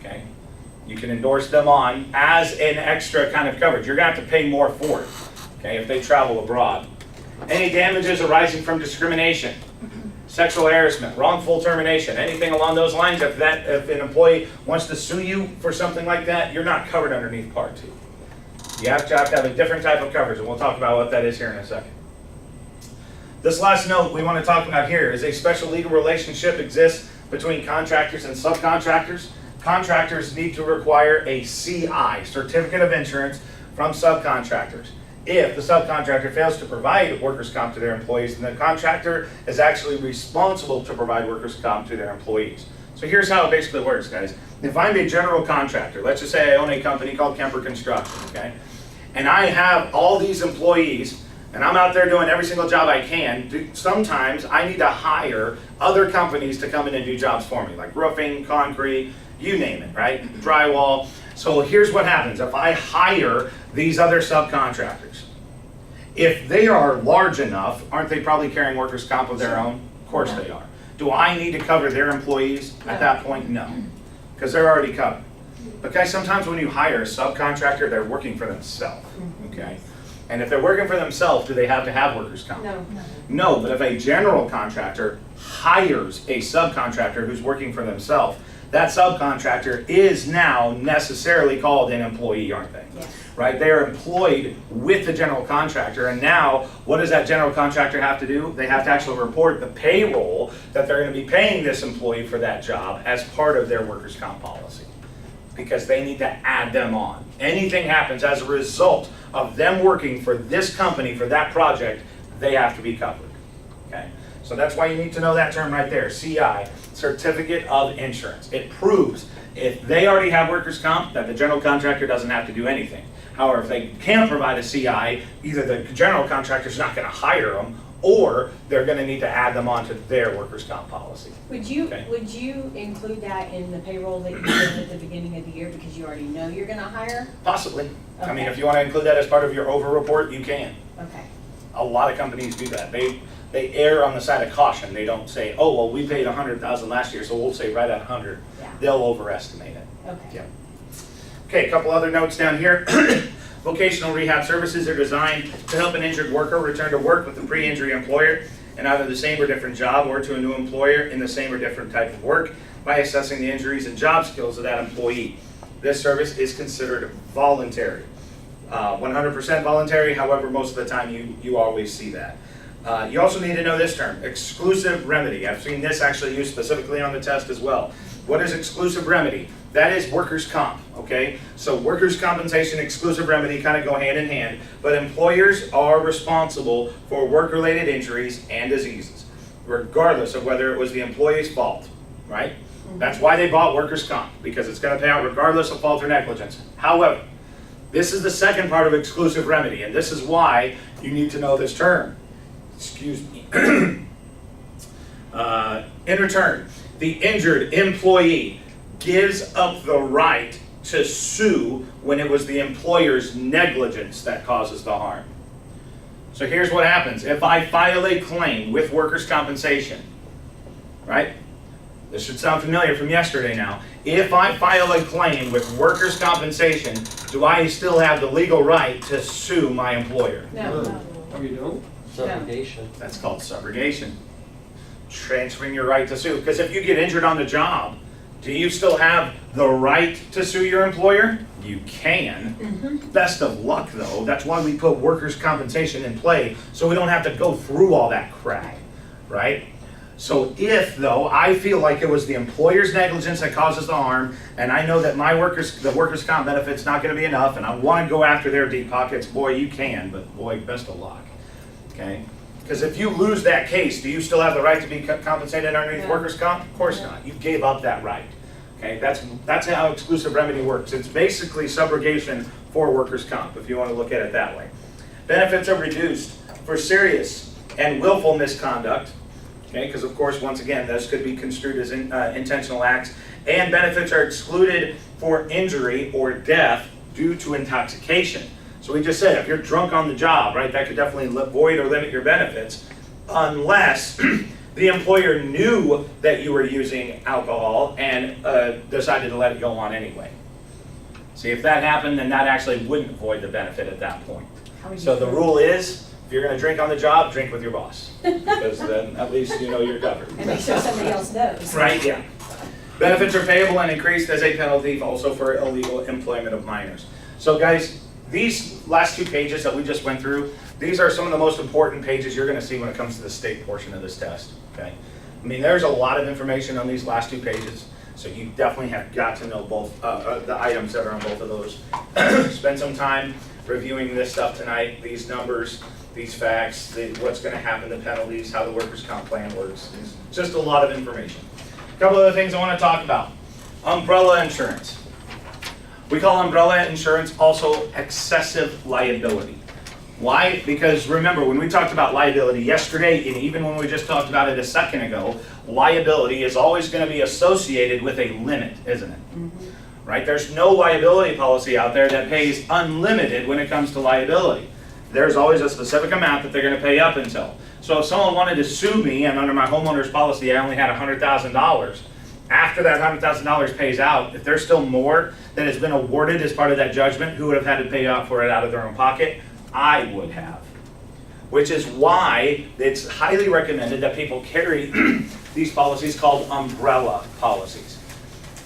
okay? You can endorse them on as an extra kind of coverage. You're going to have to pay more for it, okay, if they travel abroad. Any damages arising from discrimination, sexual harassment, wrongful termination, anything along those lines, if an employee wants to sue you for something like that, you're not covered underneath Part 2. You have to have a different type of coverage, and we'll talk about what that is here in a second. This last note we want to talk about here is a special legal relationship exists between contractors and subcontractors. Contractors need to require a CI, Certificate of Insurance, from subcontractors. If the subcontractor fails to provide workers' comp to their employees, then the contractor is actually responsible to provide workers' comp to their employees. So here's how it basically works, guys. If I'm a general contractor, let's just say I own a company called Kemper Construction, okay? And I have all these employees, and I'm out there doing every single job I can. Sometimes I need to hire other companies to come in and do jobs for me, like roofing, concrete, you name it, right? Drywall. So here's what happens. If I hire these other subcontractors, if they are large enough, aren't they probably carrying workers' comp of their own? Of course they are. Do I need to cover their employees at that point? No, because they're already covered. But guys, sometimes when you hire a subcontractor, they're working for themselves, okay? And if they're working for themselves, do they have to have workers' comp? No. No, but if a general contractor hires a subcontractor who's working for themselves, that subcontractor is now necessarily called an employee, aren't they? Yes. Right? They're employed with the general contractor, and now what does that general contractor have to do? They have to actually report the payroll that they're going to be paying this employee for that job as part of their workers' comp policy, because they need to add them on. Anything happens as a result of them working for this company for that project, they have to be covered. Okay? So that's why you need to know that term right there, CI, Certificate of Insurance. It proves if they already have workers' comp, that the general contractor doesn't have to do anything. However, if they can't provide a CI, either the general contractor's not gonna hire them, or they're gonna need to add them onto their workers' comp policy. Would you, Okay. would you include that in the payroll that you did at the beginning of the year because you already know you're gonna hire? Possibly. I mean, Okay. if you wanna include that as part of your over report, you can. Okay, A lot of companies do that. They err on the side of caution. They don't say, oh, well, we paid 100,000 last year, so we'll say right at 100. yeah, They'll overestimate it. okay. Yeah. Okay, a couple other notes down here. Vocational rehab services are designed to help an injured worker return to work with a pre-injury employer in either the same or different job or to a new employer in the same or different type of work by assessing the injuries and job skills of that employee. This service is considered voluntary. 100% voluntary, however, most of the time you always see that. You also need to know this term, exclusive remedy. I've seen this actually used specifically on the test as well. What is exclusive remedy? That is workers' comp, okay? So workers' compensation, exclusive remedy kind of go hand in hand, but employers are responsible for work-related injuries and diseases, regardless of whether it was the employee's fault, right? That's why they bought workers' comp, because it's gonna pay out regardless of fault or negligence. However, this is the second part of exclusive remedy, and this is why you need to know this term. Excuse me. In return, the injured employee gives up the right to sue when it was the employer's negligence that causes the harm. So here's what happens. If I file a claim with workers' compensation, right? This should sound familiar from yesterday now. If I file a claim with workers' compensation, do I still have the legal right to sue my employer? No, Oh, you don't? Subrogation. That's called subrogation. Transferring your right to sue. Because if you get injured on the job, do you still have the right to sue your employer? You can. Best of luck though. That's why we put workers' compensation in play, so we don't have to go through all that crap, right? So if though, I feel like it was the employer's negligence that causes the harm, and I know that the workers' comp benefit's not gonna be enough, and I wanna go after their deep pockets, boy, you can, but boy, best of luck, okay? Because if you lose that case, do you still have the right to be compensated underneath No. workers' comp? Of course not. You gave up that right. Okay, that's how exclusive remedy works. It's basically subrogation for workers' comp, if you want to look at it that way. Benefits are reduced for serious and willful misconduct. Okay, because of course, once again, those could be construed as intentional acts. And benefits are excluded for injury or death due to intoxication. So we just said, if you're drunk on the job, right, that could definitely void or limit your benefits, unless the employer knew that you were using alcohol and decided to let it go on anyway. See, if that happened, then that actually wouldn't void the benefit at that point. How would you So the feel? rule is, if you're gonna drink on the job, drink with your boss. Because then at least you know you're covered. And make sure somebody else knows. Right, yeah. Benefits are payable and increased as a penalty also for illegal employment of minors. So guys, these last two pages that we just went through, these are some of the most important pages you're gonna see when it comes to the state portion of this test, okay? I mean, there's a lot of information on these last two pages, so you definitely have got to know both, the items that are on both of those. Spend some time reviewing this stuff tonight, these numbers, these facts, what's gonna happen, the penalties, how the workers' comp plan works. It's just a lot of information. A couple other things I wanna talk about. Umbrella insurance. We call umbrella insurance also excessive liability. Why? Because remember, when we talked about liability yesterday, and even when we just talked about it a second ago, liability is always going to be associated with a limit, isn't it? Right? There's no liability policy out there that pays unlimited when it comes to liability. There's always a specific amount that they're going to pay up until. So if someone wanted to sue me, and under my homeowner's policy I only had $100,000, after that $100,000 pays out, if there's still more that has been awarded as part of that judgment, who would have had to pay out for it out of their own pocket? I would have. Which is why it's highly recommended that people carry these policies called umbrella policies.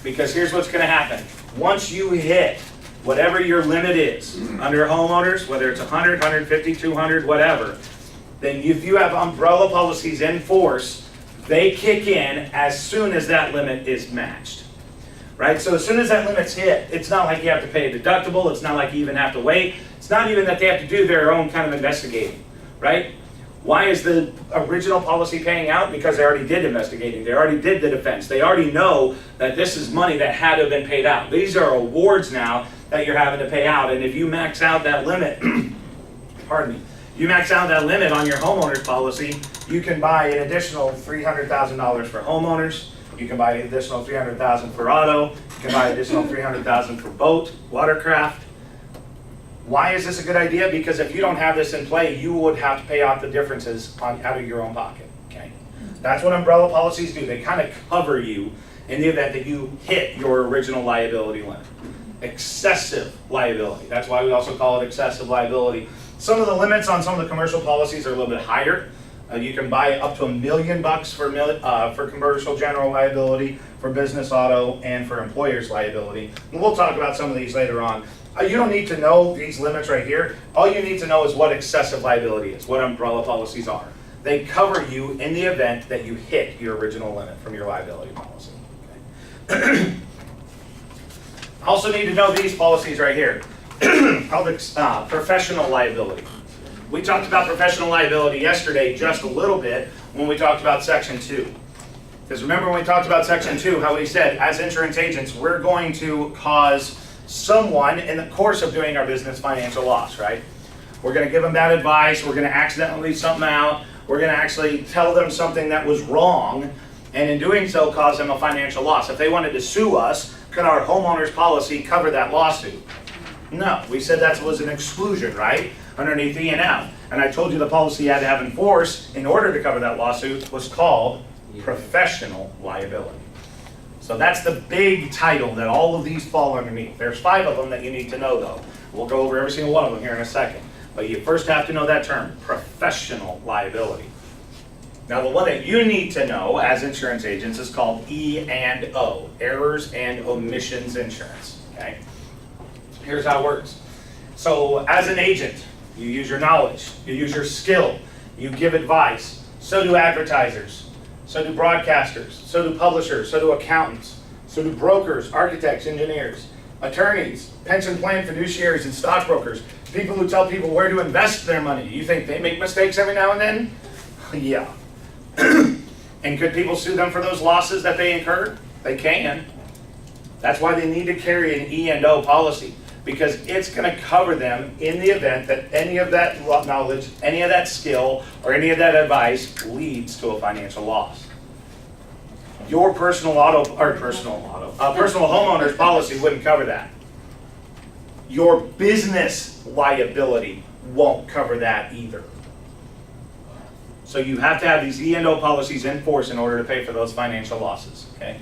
Because here's what's gonna happen. Once you hit whatever your limit is under homeowners, whether it's 100, 150, 200, whatever, then if you have umbrella policies in force, they kick in as soon as that limit is matched, right? So as soon as that limit's hit, it's not like you have to pay a deductible, it's not like you even have to wait, it's not even that they have to do their own kind of investigating, right? Why is the original policy paying out? Because they already did investigating, they already did the defense, they already know that this is money that had to have been paid out. These are awards now that you're having to pay out, and if you max out that limit, pardon me, you max out that limit on your homeowner's policy, you can buy an additional $300,000 for homeowners, you can buy an additional $300,000 for auto, you can buy an additional $300,000 for boat, watercraft. Why is this a good idea? Because if you don't have this in play, you would have to pay out the differences out of your own pocket, okay? That's what umbrella policies do. They kind of cover you in the event that you hit your original liability limit. Excessive liability. That's why we also call it excessive liability. Some of the limits on some of the commercial policies are a little bit higher. You can buy up to $1 million for commercial general liability, for business auto, and for employer's liability. And we'll talk about some of these later on. You don't need to know these limits right here. All you need to know is what excessive liability is, what umbrella policies are. They cover you in the event that you hit your original limit from your liability policy. Okay. Also need to know these policies right here, called professional liability. We talked about professional liability yesterday just a little bit when we talked about Section 2. Because remember when we talked about Section 2, how we said, as insurance agents, we're going to cause someone in the course of doing our business financial loss, right? We're going to give them bad advice, we're going to accidentally leave something out, we're going to actually tell them something that was wrong, and in doing so cause them a financial loss. If they wanted to sue us, could our homeowner's policy cover that lawsuit? No, we said that was an exclusion, right? Underneath E&F. And I told you the policy you had to have in force in order to cover that lawsuit was called professional liability. So that's the big title that all of these fall underneath. There's 5 of them that you need to know though. We'll go over every single one of them here in a second. But you first have to know that term, professional liability. Now the one that you need to know as insurance agents is called E&O, errors and omissions insurance, okay? Here's how it works. So as an agent, you use your knowledge, you use your skill, you give advice. So do advertisers, so do broadcasters, so do publishers, so do accountants, so do brokers, architects, engineers, attorneys, pension plan fiduciaries, and stockbrokers, people who tell people where to invest their money. You think they make mistakes every now and then? Yeah. And could people sue them for those losses that they incurred? They can. That's why they need to carry an E&O policy, because it's going to cover them in the event that any of that knowledge, any of that skill, or any of that advice leads to a financial loss. Your personal homeowner's policy wouldn't cover that. Your business liability won't cover that either. So you have to have these E&O policies in force in order to pay for those financial losses, okay?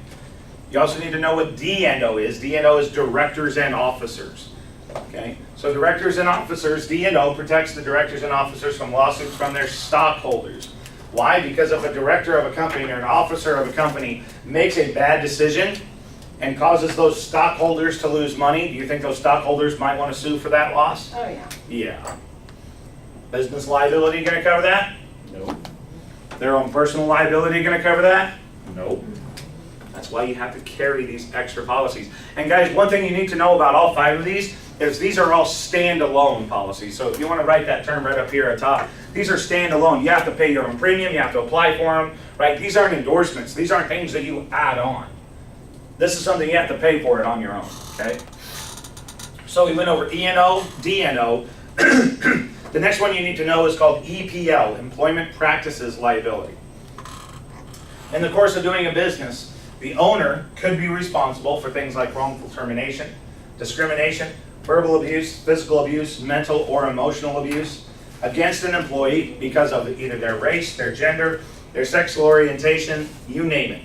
You also need to know what D&O is. D&O is directors and officers, okay? So directors and officers, D&O protects the directors and officers from lawsuits from their stockholders. Why? Because if a director of a company or an officer of a company makes a bad decision and causes those stockholders to lose money, do you think those stockholders might want to sue for that loss? Oh, yeah. Yeah. Business liability going to cover that? Nope. Their own personal liability going to cover that? Nope. That's why you have to carry these extra policies. And guys, one thing you need to know about all 5 of these is these are all standalone policies. So if you want to write that term right up here at top, these are standalone. You have to pay your own premium, you have to apply for them, right? These aren't endorsements. These aren't things that you add on. This is something you have to pay for it on your own, okay? So we went over E&O, D&O. The next one you need to know is called EPL, Employment Practices Liability. In the course of doing a business, the owner could be responsible for things like wrongful termination, discrimination, verbal abuse, physical abuse, mental or emotional abuse against an employee because of either their race, their gender, their sexual orientation, you name it.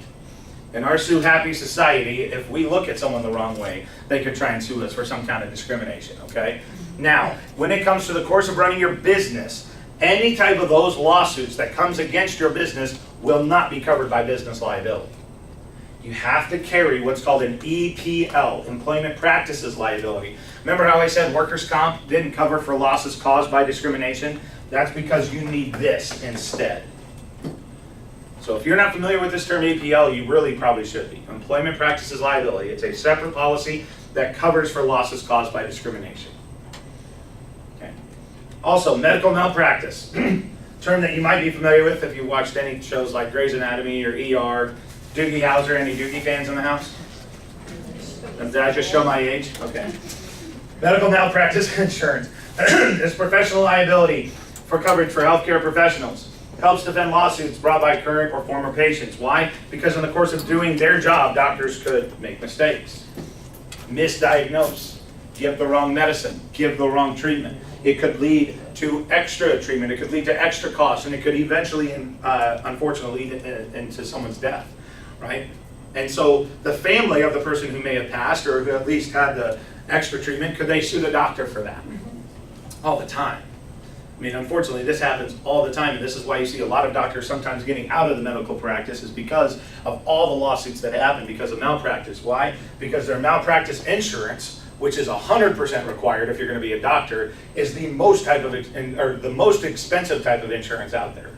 In our Sue Happy society, if we look at someone the wrong way, they could try and sue us for some kind of discrimination, okay? Now, when it comes to the course of running your business, any type of those lawsuits that comes against your business will not be covered by business liability. You have to carry what's called an EPL, Employment Practices Liability. Remember how I said workers' comp didn't cover for losses caused by discrimination? That's because you need this instead. So if you're not familiar with this term EPL, you really probably should be. Employment Practices Liability. It's a separate policy that covers for losses caused by discrimination. Okay. Also, medical malpractice. To term that you might be familiar with if you watched any shows like Grey's Anatomy or ER. Doogie Howser, any Doogie fans in the house? Did I just show my age? Okay. Medical malpractice insurance is professional liability for coverage for healthcare professionals. Helps defend lawsuits brought by current or former patients. Why? Because in the course of doing their job, doctors could make mistakes, misdiagnose, give the wrong medicine, give the wrong treatment. It could lead to extra treatment, it could lead to extra costs, and it could eventually, unfortunately, lead into someone's death, right? And so the family of the person who may have passed or who at least had the extra treatment, could they sue the doctor for that? All the time. I mean, unfortunately, this happens all the time, and this is why you see a lot of doctors sometimes getting out of the medical practice is because of all the lawsuits that happen because of malpractice. Why? Because their malpractice insurance, which is 100% required if you're going to be a doctor, is the most the most expensive type of insurance out there.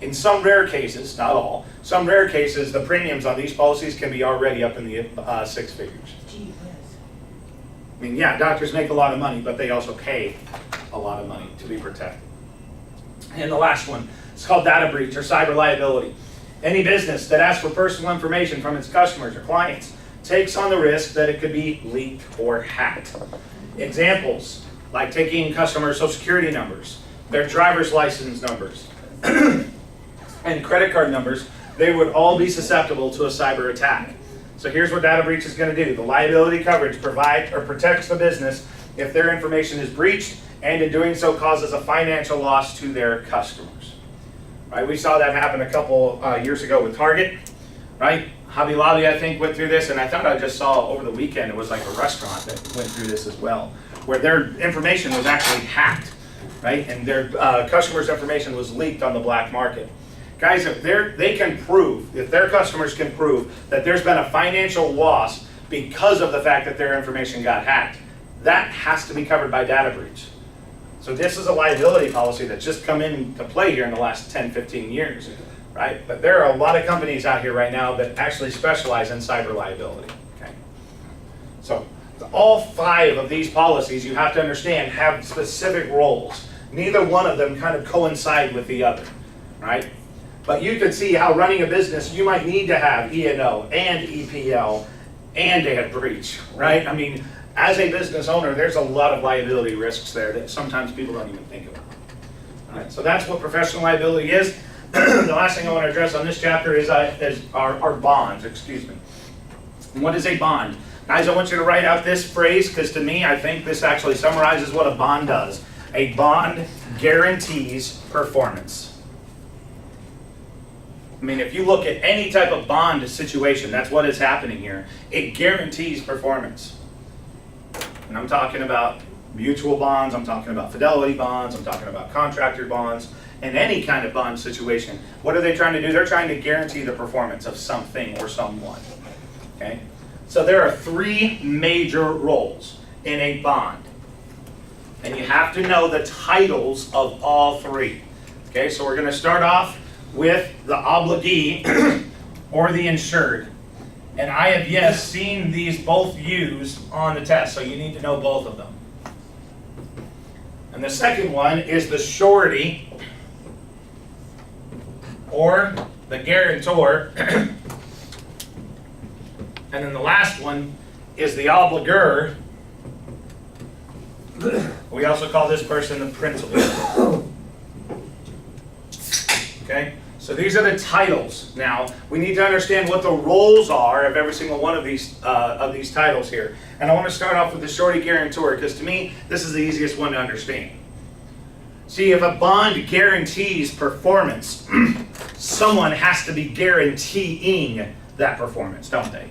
In some rare cases, not all, some rare cases, the premiums on these policies can be already up in the 6 figures. Gee whiz. I mean, yeah, doctors make a lot of money, but they also pay a lot of money to be protected. And the last one, it's called data breach or cyber liability. Any business that asks for personal information from its customers or clients takes on the risk that it could be leaked or hacked. Examples, like taking customer social security numbers, their driver's license numbers, and credit card numbers, they would all be susceptible to a cyber attack. So here's what data breach is going to do. The liability coverage provides or protects the business if their information is breached and in doing so causes a financial loss to their customers. Right? We saw that happen a couple years ago with Target, right? Hobby Lobby, I think, went through this, and I thought I just saw over the weekend, it was like a restaurant that went through this as well, where their information was actually hacked, right? And their customers' information was leaked on the black market. Guys, if they can prove, if their customers can prove that there's been a financial loss because of the fact that their information got hacked, that has to be covered by data breach. So this is a liability policy that's just come into play here in the last 10, 15 years, right? But there are a lot of companies out here right now that actually specialize in cyber liability, okay? So all 5 of these policies, you have to understand, have specific roles. Neither one of them kind of coincide with the other, right? But you can see how running a business, you might need to have E&O and EPL and data breach, right? I mean, as a business owner, there's a lot of liability risks there that sometimes people don't even think about. All right, so that's what professional liability is. The last thing I want to address on this chapter is our bonds, excuse me. And what is a bond? Guys, I want you to write out this phrase because to me, I think this actually summarizes what a bond does. A bond guarantees performance. I mean, if you look at any type of bond situation, that's what is happening here. It guarantees performance. And I'm talking about mutual bonds, I'm talking about fidelity bonds, I'm talking about contractor bonds, and any kind of bond situation. What are they trying to do? They're trying to guarantee the performance of something or someone. Okay? So there are 3 major roles in a bond. And you have to know the titles of all 3. Okay, so we're going to start off with the obligee or the insured. And I have, yes, seen these both used on the test, so you need to know both of them. And the second one is the surety or the guarantor. And then the last one is the obligor. We also call this person the principal. Okay? So these are the titles. Now, we need to understand what the roles are of every single one of these titles here. And I want to start off with the surety guarantor, because to me, this is the easiest one to understand. See, if a bond guarantees performance, someone has to be guaranteeing that performance, don't they?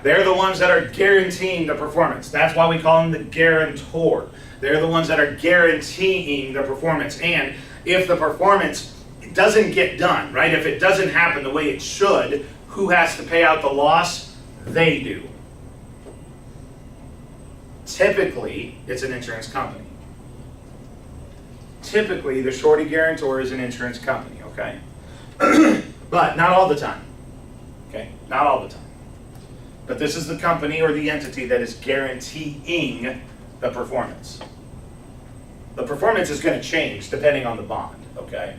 They're the ones that are guaranteeing the performance. That's why we call them the guarantor. They're the ones that are guaranteeing the performance. And if the performance doesn't get done, right? If it doesn't happen the way it should, who has to pay out the loss? They do. Typically, it's an insurance company. Typically, the surety guarantor is an insurance company, okay? But not all the time, okay? Not all the time. But this is the company or the entity that is guaranteeing the performance. The performance is going to change depending on the bond. okay?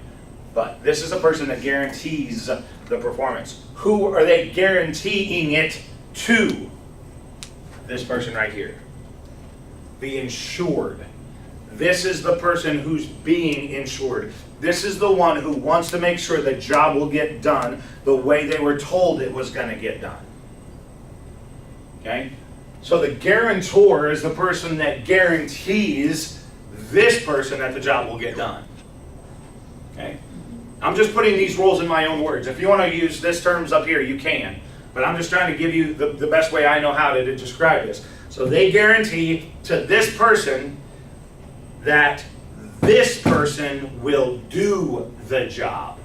But this is a person that guarantees the performance. Who are they guaranteeing it to? This person right here. The insured. This is the person who's being insured. This is the one who wants to make sure the job will get done the way they were told it was going to get done. Okay? So the guarantor is the person that guarantees this person that the job will get done. Okay? I'm just putting these roles in my own words. If you want to use this terms up here, you can. But I'm just trying to give you the best way I know how to describe this. So they guarantee to this person that this person will do the job.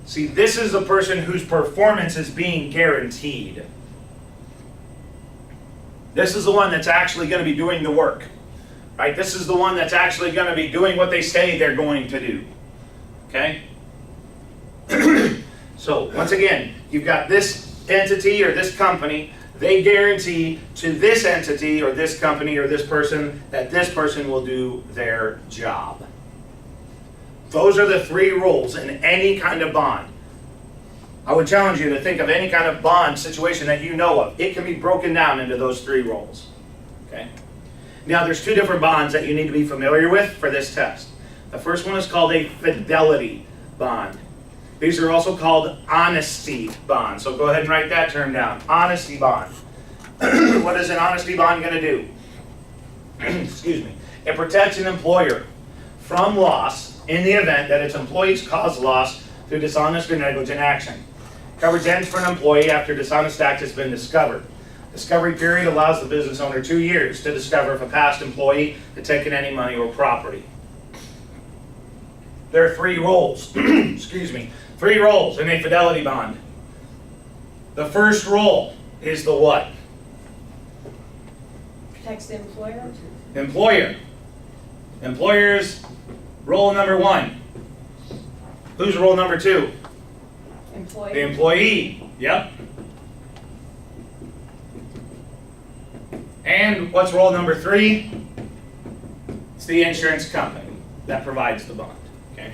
See, this is the person whose performance is being guaranteed. This is the one that's actually going to be doing the work. Right? This is the one that's actually going to be doing what they say they're going to do. Okay? So, once again, you've got this entity or this company. They guarantee to this entity or this company or this person that this person will do their job. Those are the three roles in any kind of bond. I would challenge you to think of any kind of bond situation that you know of. It can be broken down into those three roles. Okay? Now, there's two different bonds that you need to be familiar with for this test. The first one is called a fidelity bond. These are also called honesty bonds. So go ahead and write that term down. Honesty bond. What is an honesty bond going to do? Excuse me. It protects an employer from loss in the event that its employees cause loss through dishonest or negligent action. Coverage ends for an employee after dishonest act has been discovered. Discovery period allows the business owner 2 years to discover if a past employee had taken any money or property. There are three roles. Excuse me. 3 roles in a fidelity bond. The first role is the what? Protects the employer. Employer. Employer's role number 1. Who's role number 2? Employee. The employee. Yep. And what's role number 3? It's the insurance company that provides the bond. Okay.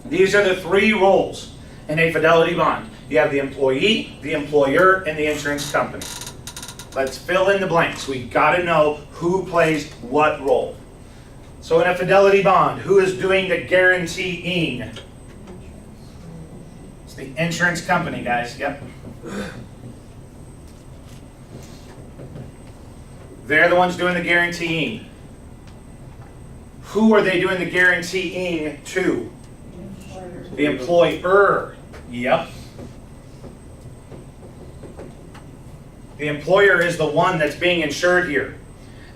These are the 3 roles in a fidelity bond. You have the employee, the employer, and the insurance company. Let's fill in the blanks. We got to know who plays what role. So in a fidelity bond, who is doing the guaranteeing? It's the insurance company, guys. Yep. They're the ones doing the guaranteeing. Who are they doing the guaranteeing to? The employer. Yep. The employer is the one that's being insured here.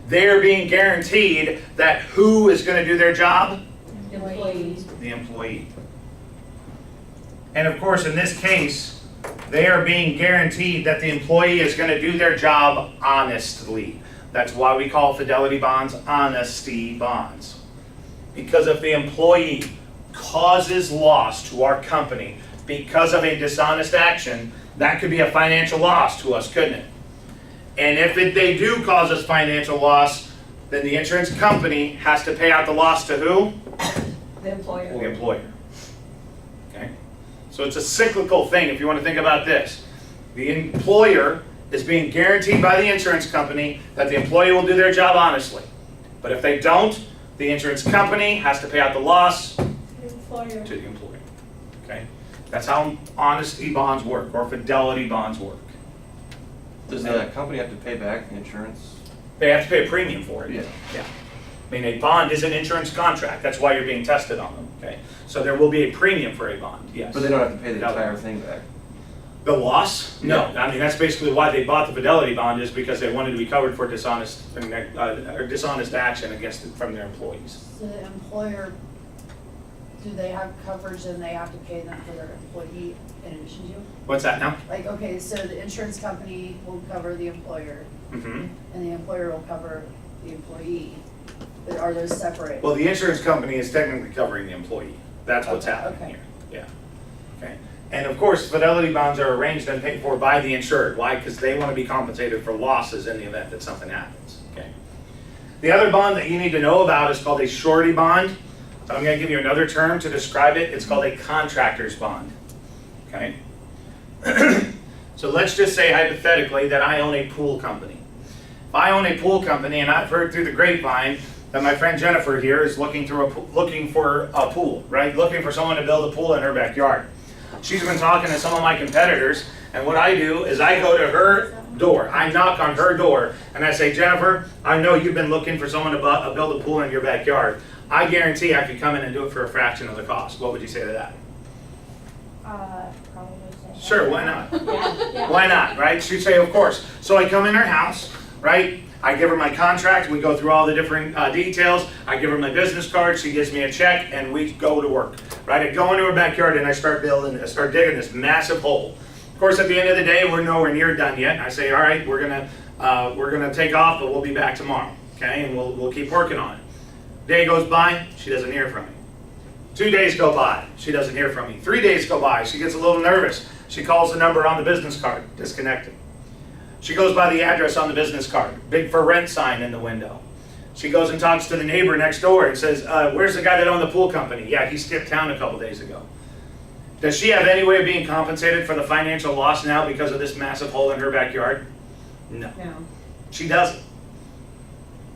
They're being guaranteed that who is going to do their job? Employees. The employee. And of course, in this case, they are being guaranteed that the employee is going to do their job honestly. That's why we call fidelity bonds honesty bonds. Because if the employee causes loss to our company because of a dishonest action, that could be a financial loss to us, couldn't it? And if they do cause us financial loss, then the insurance company has to pay out the loss to who? The employer. The employer. Okay? So it's a cyclical thing if you want to think about this. The employer is being guaranteed by the insurance company that the employee will do their job honestly. But if they don't, the insurance company has to pay out the loss The employer. to the employer. Okay? That's how honesty bonds work, or fidelity bonds work. Does the company have to pay back the insurance? They have to pay a premium for it. Yeah. Yeah. I mean, a bond is an insurance contract. That's why you're being tested on them. Okay? So there will be a premium for a bond, yes. But they don't have to pay the entire thing back. The loss? No. I mean, that's basically why they bought the fidelity bond, is because they wanted to be covered for dishonest action from their employees. So the employer, do they have coverage and they have to pay them for their employee in addition to? What's that now? Like, okay, so the insurance company will cover the employer Mm-hmm. and the employer will cover the employee. But are those separate? Well, the insurance company is technically covering the employee. That's what's Okay, happening okay. here. Yeah. Okay. And of course, fidelity bonds are arranged and paid for by the insured. Why? Because they want to be compensated for losses in the event that something happens. Okay. The other bond that you need to know about is called a surety bond. But I'm gonna give you another term to describe it. It's called a contractor's bond, okay? So let's just say hypothetically that I own a pool company. If I own a pool company and I've heard through the grapevine that my friend Jennifer here is looking for a pool, right? Looking for someone to build a pool in her backyard. She's been talking to some of my competitors, and what I do is I go to her door, I knock on her door, and I say, Jennifer, I know you've been looking for someone to build a pool in your backyard. I guarantee I could come in and do it for a fraction of the cost. What would you say to that? Probably say. Sure, why not? Yeah. Why not, right? She'd say, of course. So I come in her house, right? I give her my contract, we go through all the different details, I give her my business card, she gives me a check, and we go to work, right? I go into her backyard and I start digging this massive hole. Of course, at the end of the day, we're nowhere near done yet. I say, all right, we're gonna take off, but we'll be back tomorrow, okay? And we'll keep working on it. Day goes by, she doesn't hear from me. 2 days go by, she doesn't hear from me. 3 days go by, she gets a little nervous. She calls the number on the business card, disconnected. She goes by the address on the business card, big for rent sign in the window. She goes and talks to the neighbor next door and says, where's the guy that owned the pool company? Yeah, he skipped town a couple days ago. Does she have any way of being compensated for the financial loss now because of this massive hole in her backyard? No, No. she doesn't.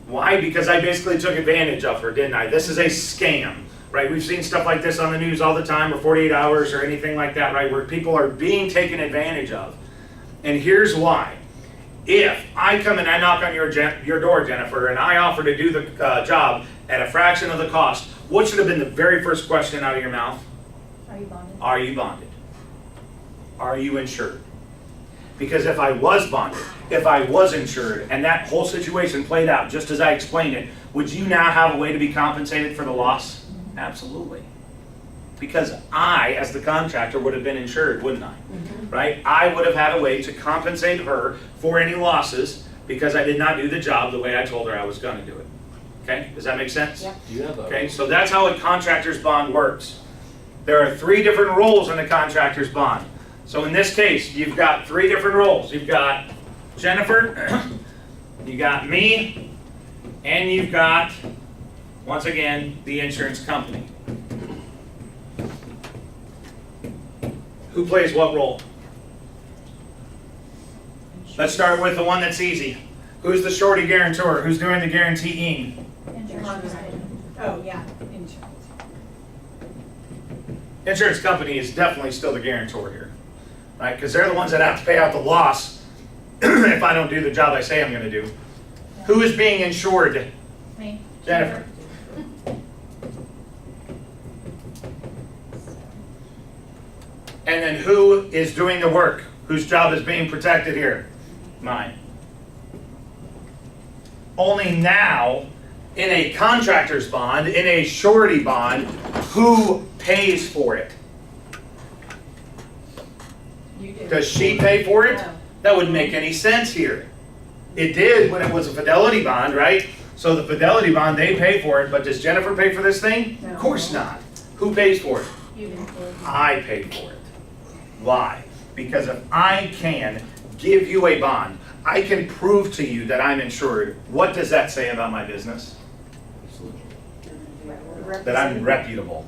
Why? Because I basically took advantage of her, didn't I? This is a scam, right? We've seen stuff like this on the news all the time, or 48 Hours or anything like that, right? Where people are being taken advantage of. And here's why. If I come and I knock on your door, Jennifer, and I offer to do the job at a fraction of the cost, what should have been the very first question out of your mouth? Are you bonded? Are you bonded? Are you insured? Because if I was bonded, if I was insured, and that whole situation played out just as I explained it, would you now have a way to be compensated for the loss? Absolutely. Because I, as the contractor, would have been insured, wouldn't I? Right? I would have had a way to compensate her for any losses because I did not do the job the way I told her I was going to do it. Okay? Does that make sense? Yep. Do you have a? Okay, so that's how a contractor's bond works. There are 3 different roles in the contractor's bond. So in this case, you've got 3 different roles. You've got Jennifer, you got me, and you've got, once again, the insurance company. Who plays what role? Let's start with the one that's easy. Who's the surety guarantor? Who's doing the guaranteeing? Insurance. Oh, yeah, insurance. Insurance company is definitely still the guarantor here, right? Because they're the ones that have to pay out the loss if I don't do the job I say I'm going to do. Who is being insured? Me. Jennifer. And then who is doing the work? Whose job is being protected here? Mine. Only now, in a contractor's bond, in a surety bond, who pays for it? You do. Does she pay for it? No. That wouldn't make any sense here. It did when it was a fidelity bond, right? So the fidelity bond, they pay for it, but does Jennifer pay for this thing? No. Of course not. Who pays for it? You include. I pay for it. Why? Because if I can give you a bond, I can prove to you that I'm insured. What does that say about my business? That I'm reputable.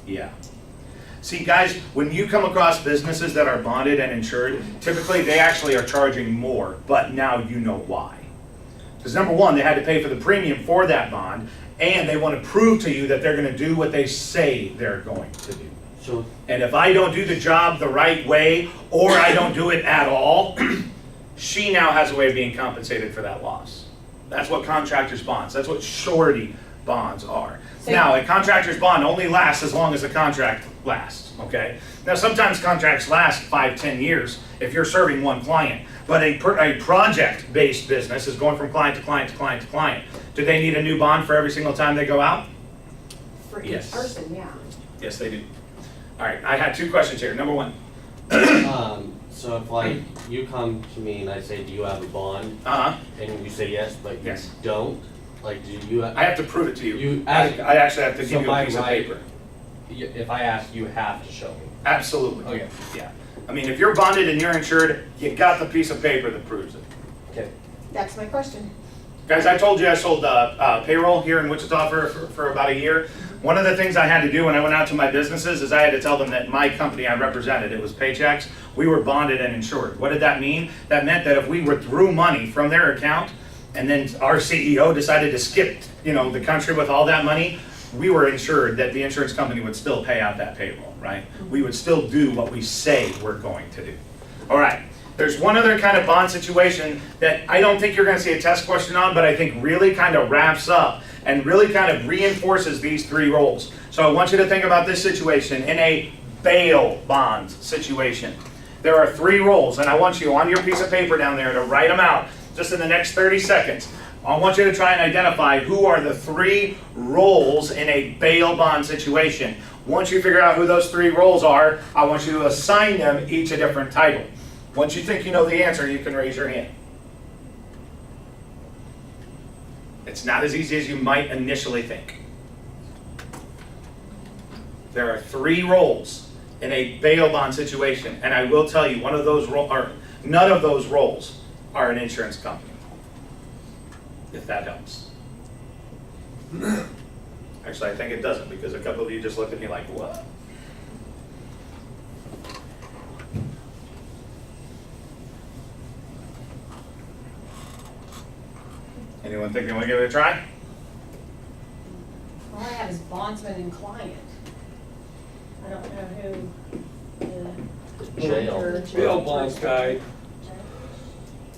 Yeah. See, guys, when you come across businesses that are bonded and insured, typically they actually are charging more, but now you know why. Because number one, they had to pay for the premium for that bond, and they want to prove to you that they're going to do what they say they're going to do. So, And if I don't do the job the right way, or I don't do it at all, she now has a way of being compensated for that loss. That's what contractor's bonds, that's what surety bonds are. So- Now, a contractor's bond only lasts as long as the contract lasts, okay? Now, sometimes contracts last 5-10 years if you're serving one client, but a project-based business is going from client to client to client to client. Do they need a new bond for every single time they go out? For each Yes. person, yeah. Yes, they do. All right, I had 2 questions here. Number 1. so if like you come to me and I say, do you have a bond? Uh-huh. And you say yes, but you Yes. don't, like, do you? I have to prove it to you. You- I actually have to So give you a by piece of right- paper. If I ask, you have to show me. Absolutely. Okay. Yeah. I mean, if you're bonded and you're insured, you got the piece of paper that proves it. Okay. That's my question. Guys, I told you I sold payroll here in Wichita for about a year. one of the things I had to do when I went out to my businesses is I had to tell them that my company I represented, it was Paychex, we were bonded and insured. What did that mean? That meant that if we withdrew money from their account and then our CEO decided to skip, the country with all that money, we were insured that the insurance company would still pay out that payroll, right? We would still do what we say we're going to do. All right, there's one other kind of bond situation that I don't think you're gonna see a test question on, but I think really kind of wraps up and really kind of reinforces these three roles. So I want you to think about this situation in a bail bond situation. There are three roles, and I want you on your piece of paper down there to write them out just in the next 30 seconds. I want you to try and identify who are the three roles in a bail bond situation. Once you figure out who those three roles are, I want you to assign them each a different title. Once you think you know the answer, you can raise your hand. It's not as easy as you might initially think. There are three roles in a bail bond situation, and I will tell you, none of those roles are an insurance company, if that helps. Actually, I think it doesn't, because a couple of you just looked at me like, what? Anyone think they want to give it a try? All I have is bondsman and client. I don't know who. Jail. Bail bonds guy,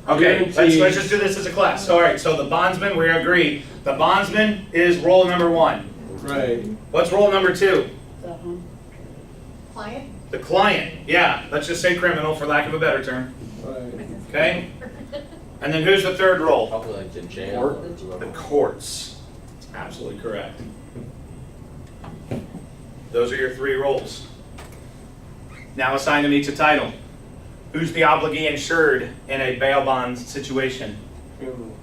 Okay, let's Guarantees. just do this as a class. All right, so the bondsman, we agree. The bondsman is role number one. right. What's role number two? Client? The client, yeah, let's just say criminal for lack of a better term, Right. okay? And then who's the third role? Probably like the jail. Court. or whoever. The courts. Absolutely correct. Those are your three roles. Now assign them each a title. Who's the obligee insured in a bail bond situation? Criminal.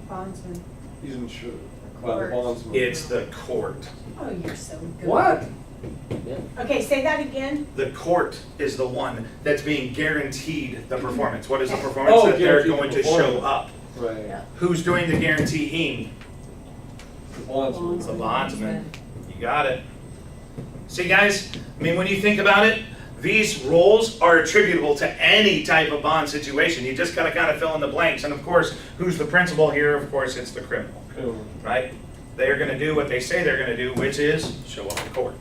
Bondsman. He's insured The by the court. bondsman. It's the court. Oh, you're so good. What? Okay, say that again. The court is the one that's being guaranteed the performance. What is the performance? Oh, That they're guaranteed going to performance. show up. Right. Yeah. Who's doing the guaranteeing? The bondsman. The bondsman. You got it. See, guys, I mean, when you think about it, these roles are attributable to any type of bond situation. You just gotta kind of fill in the blanks. And of course, who's the principal here? Of course, it's the criminal, Criminal. right? They are gonna do what they say they're gonna do, which is show up in court.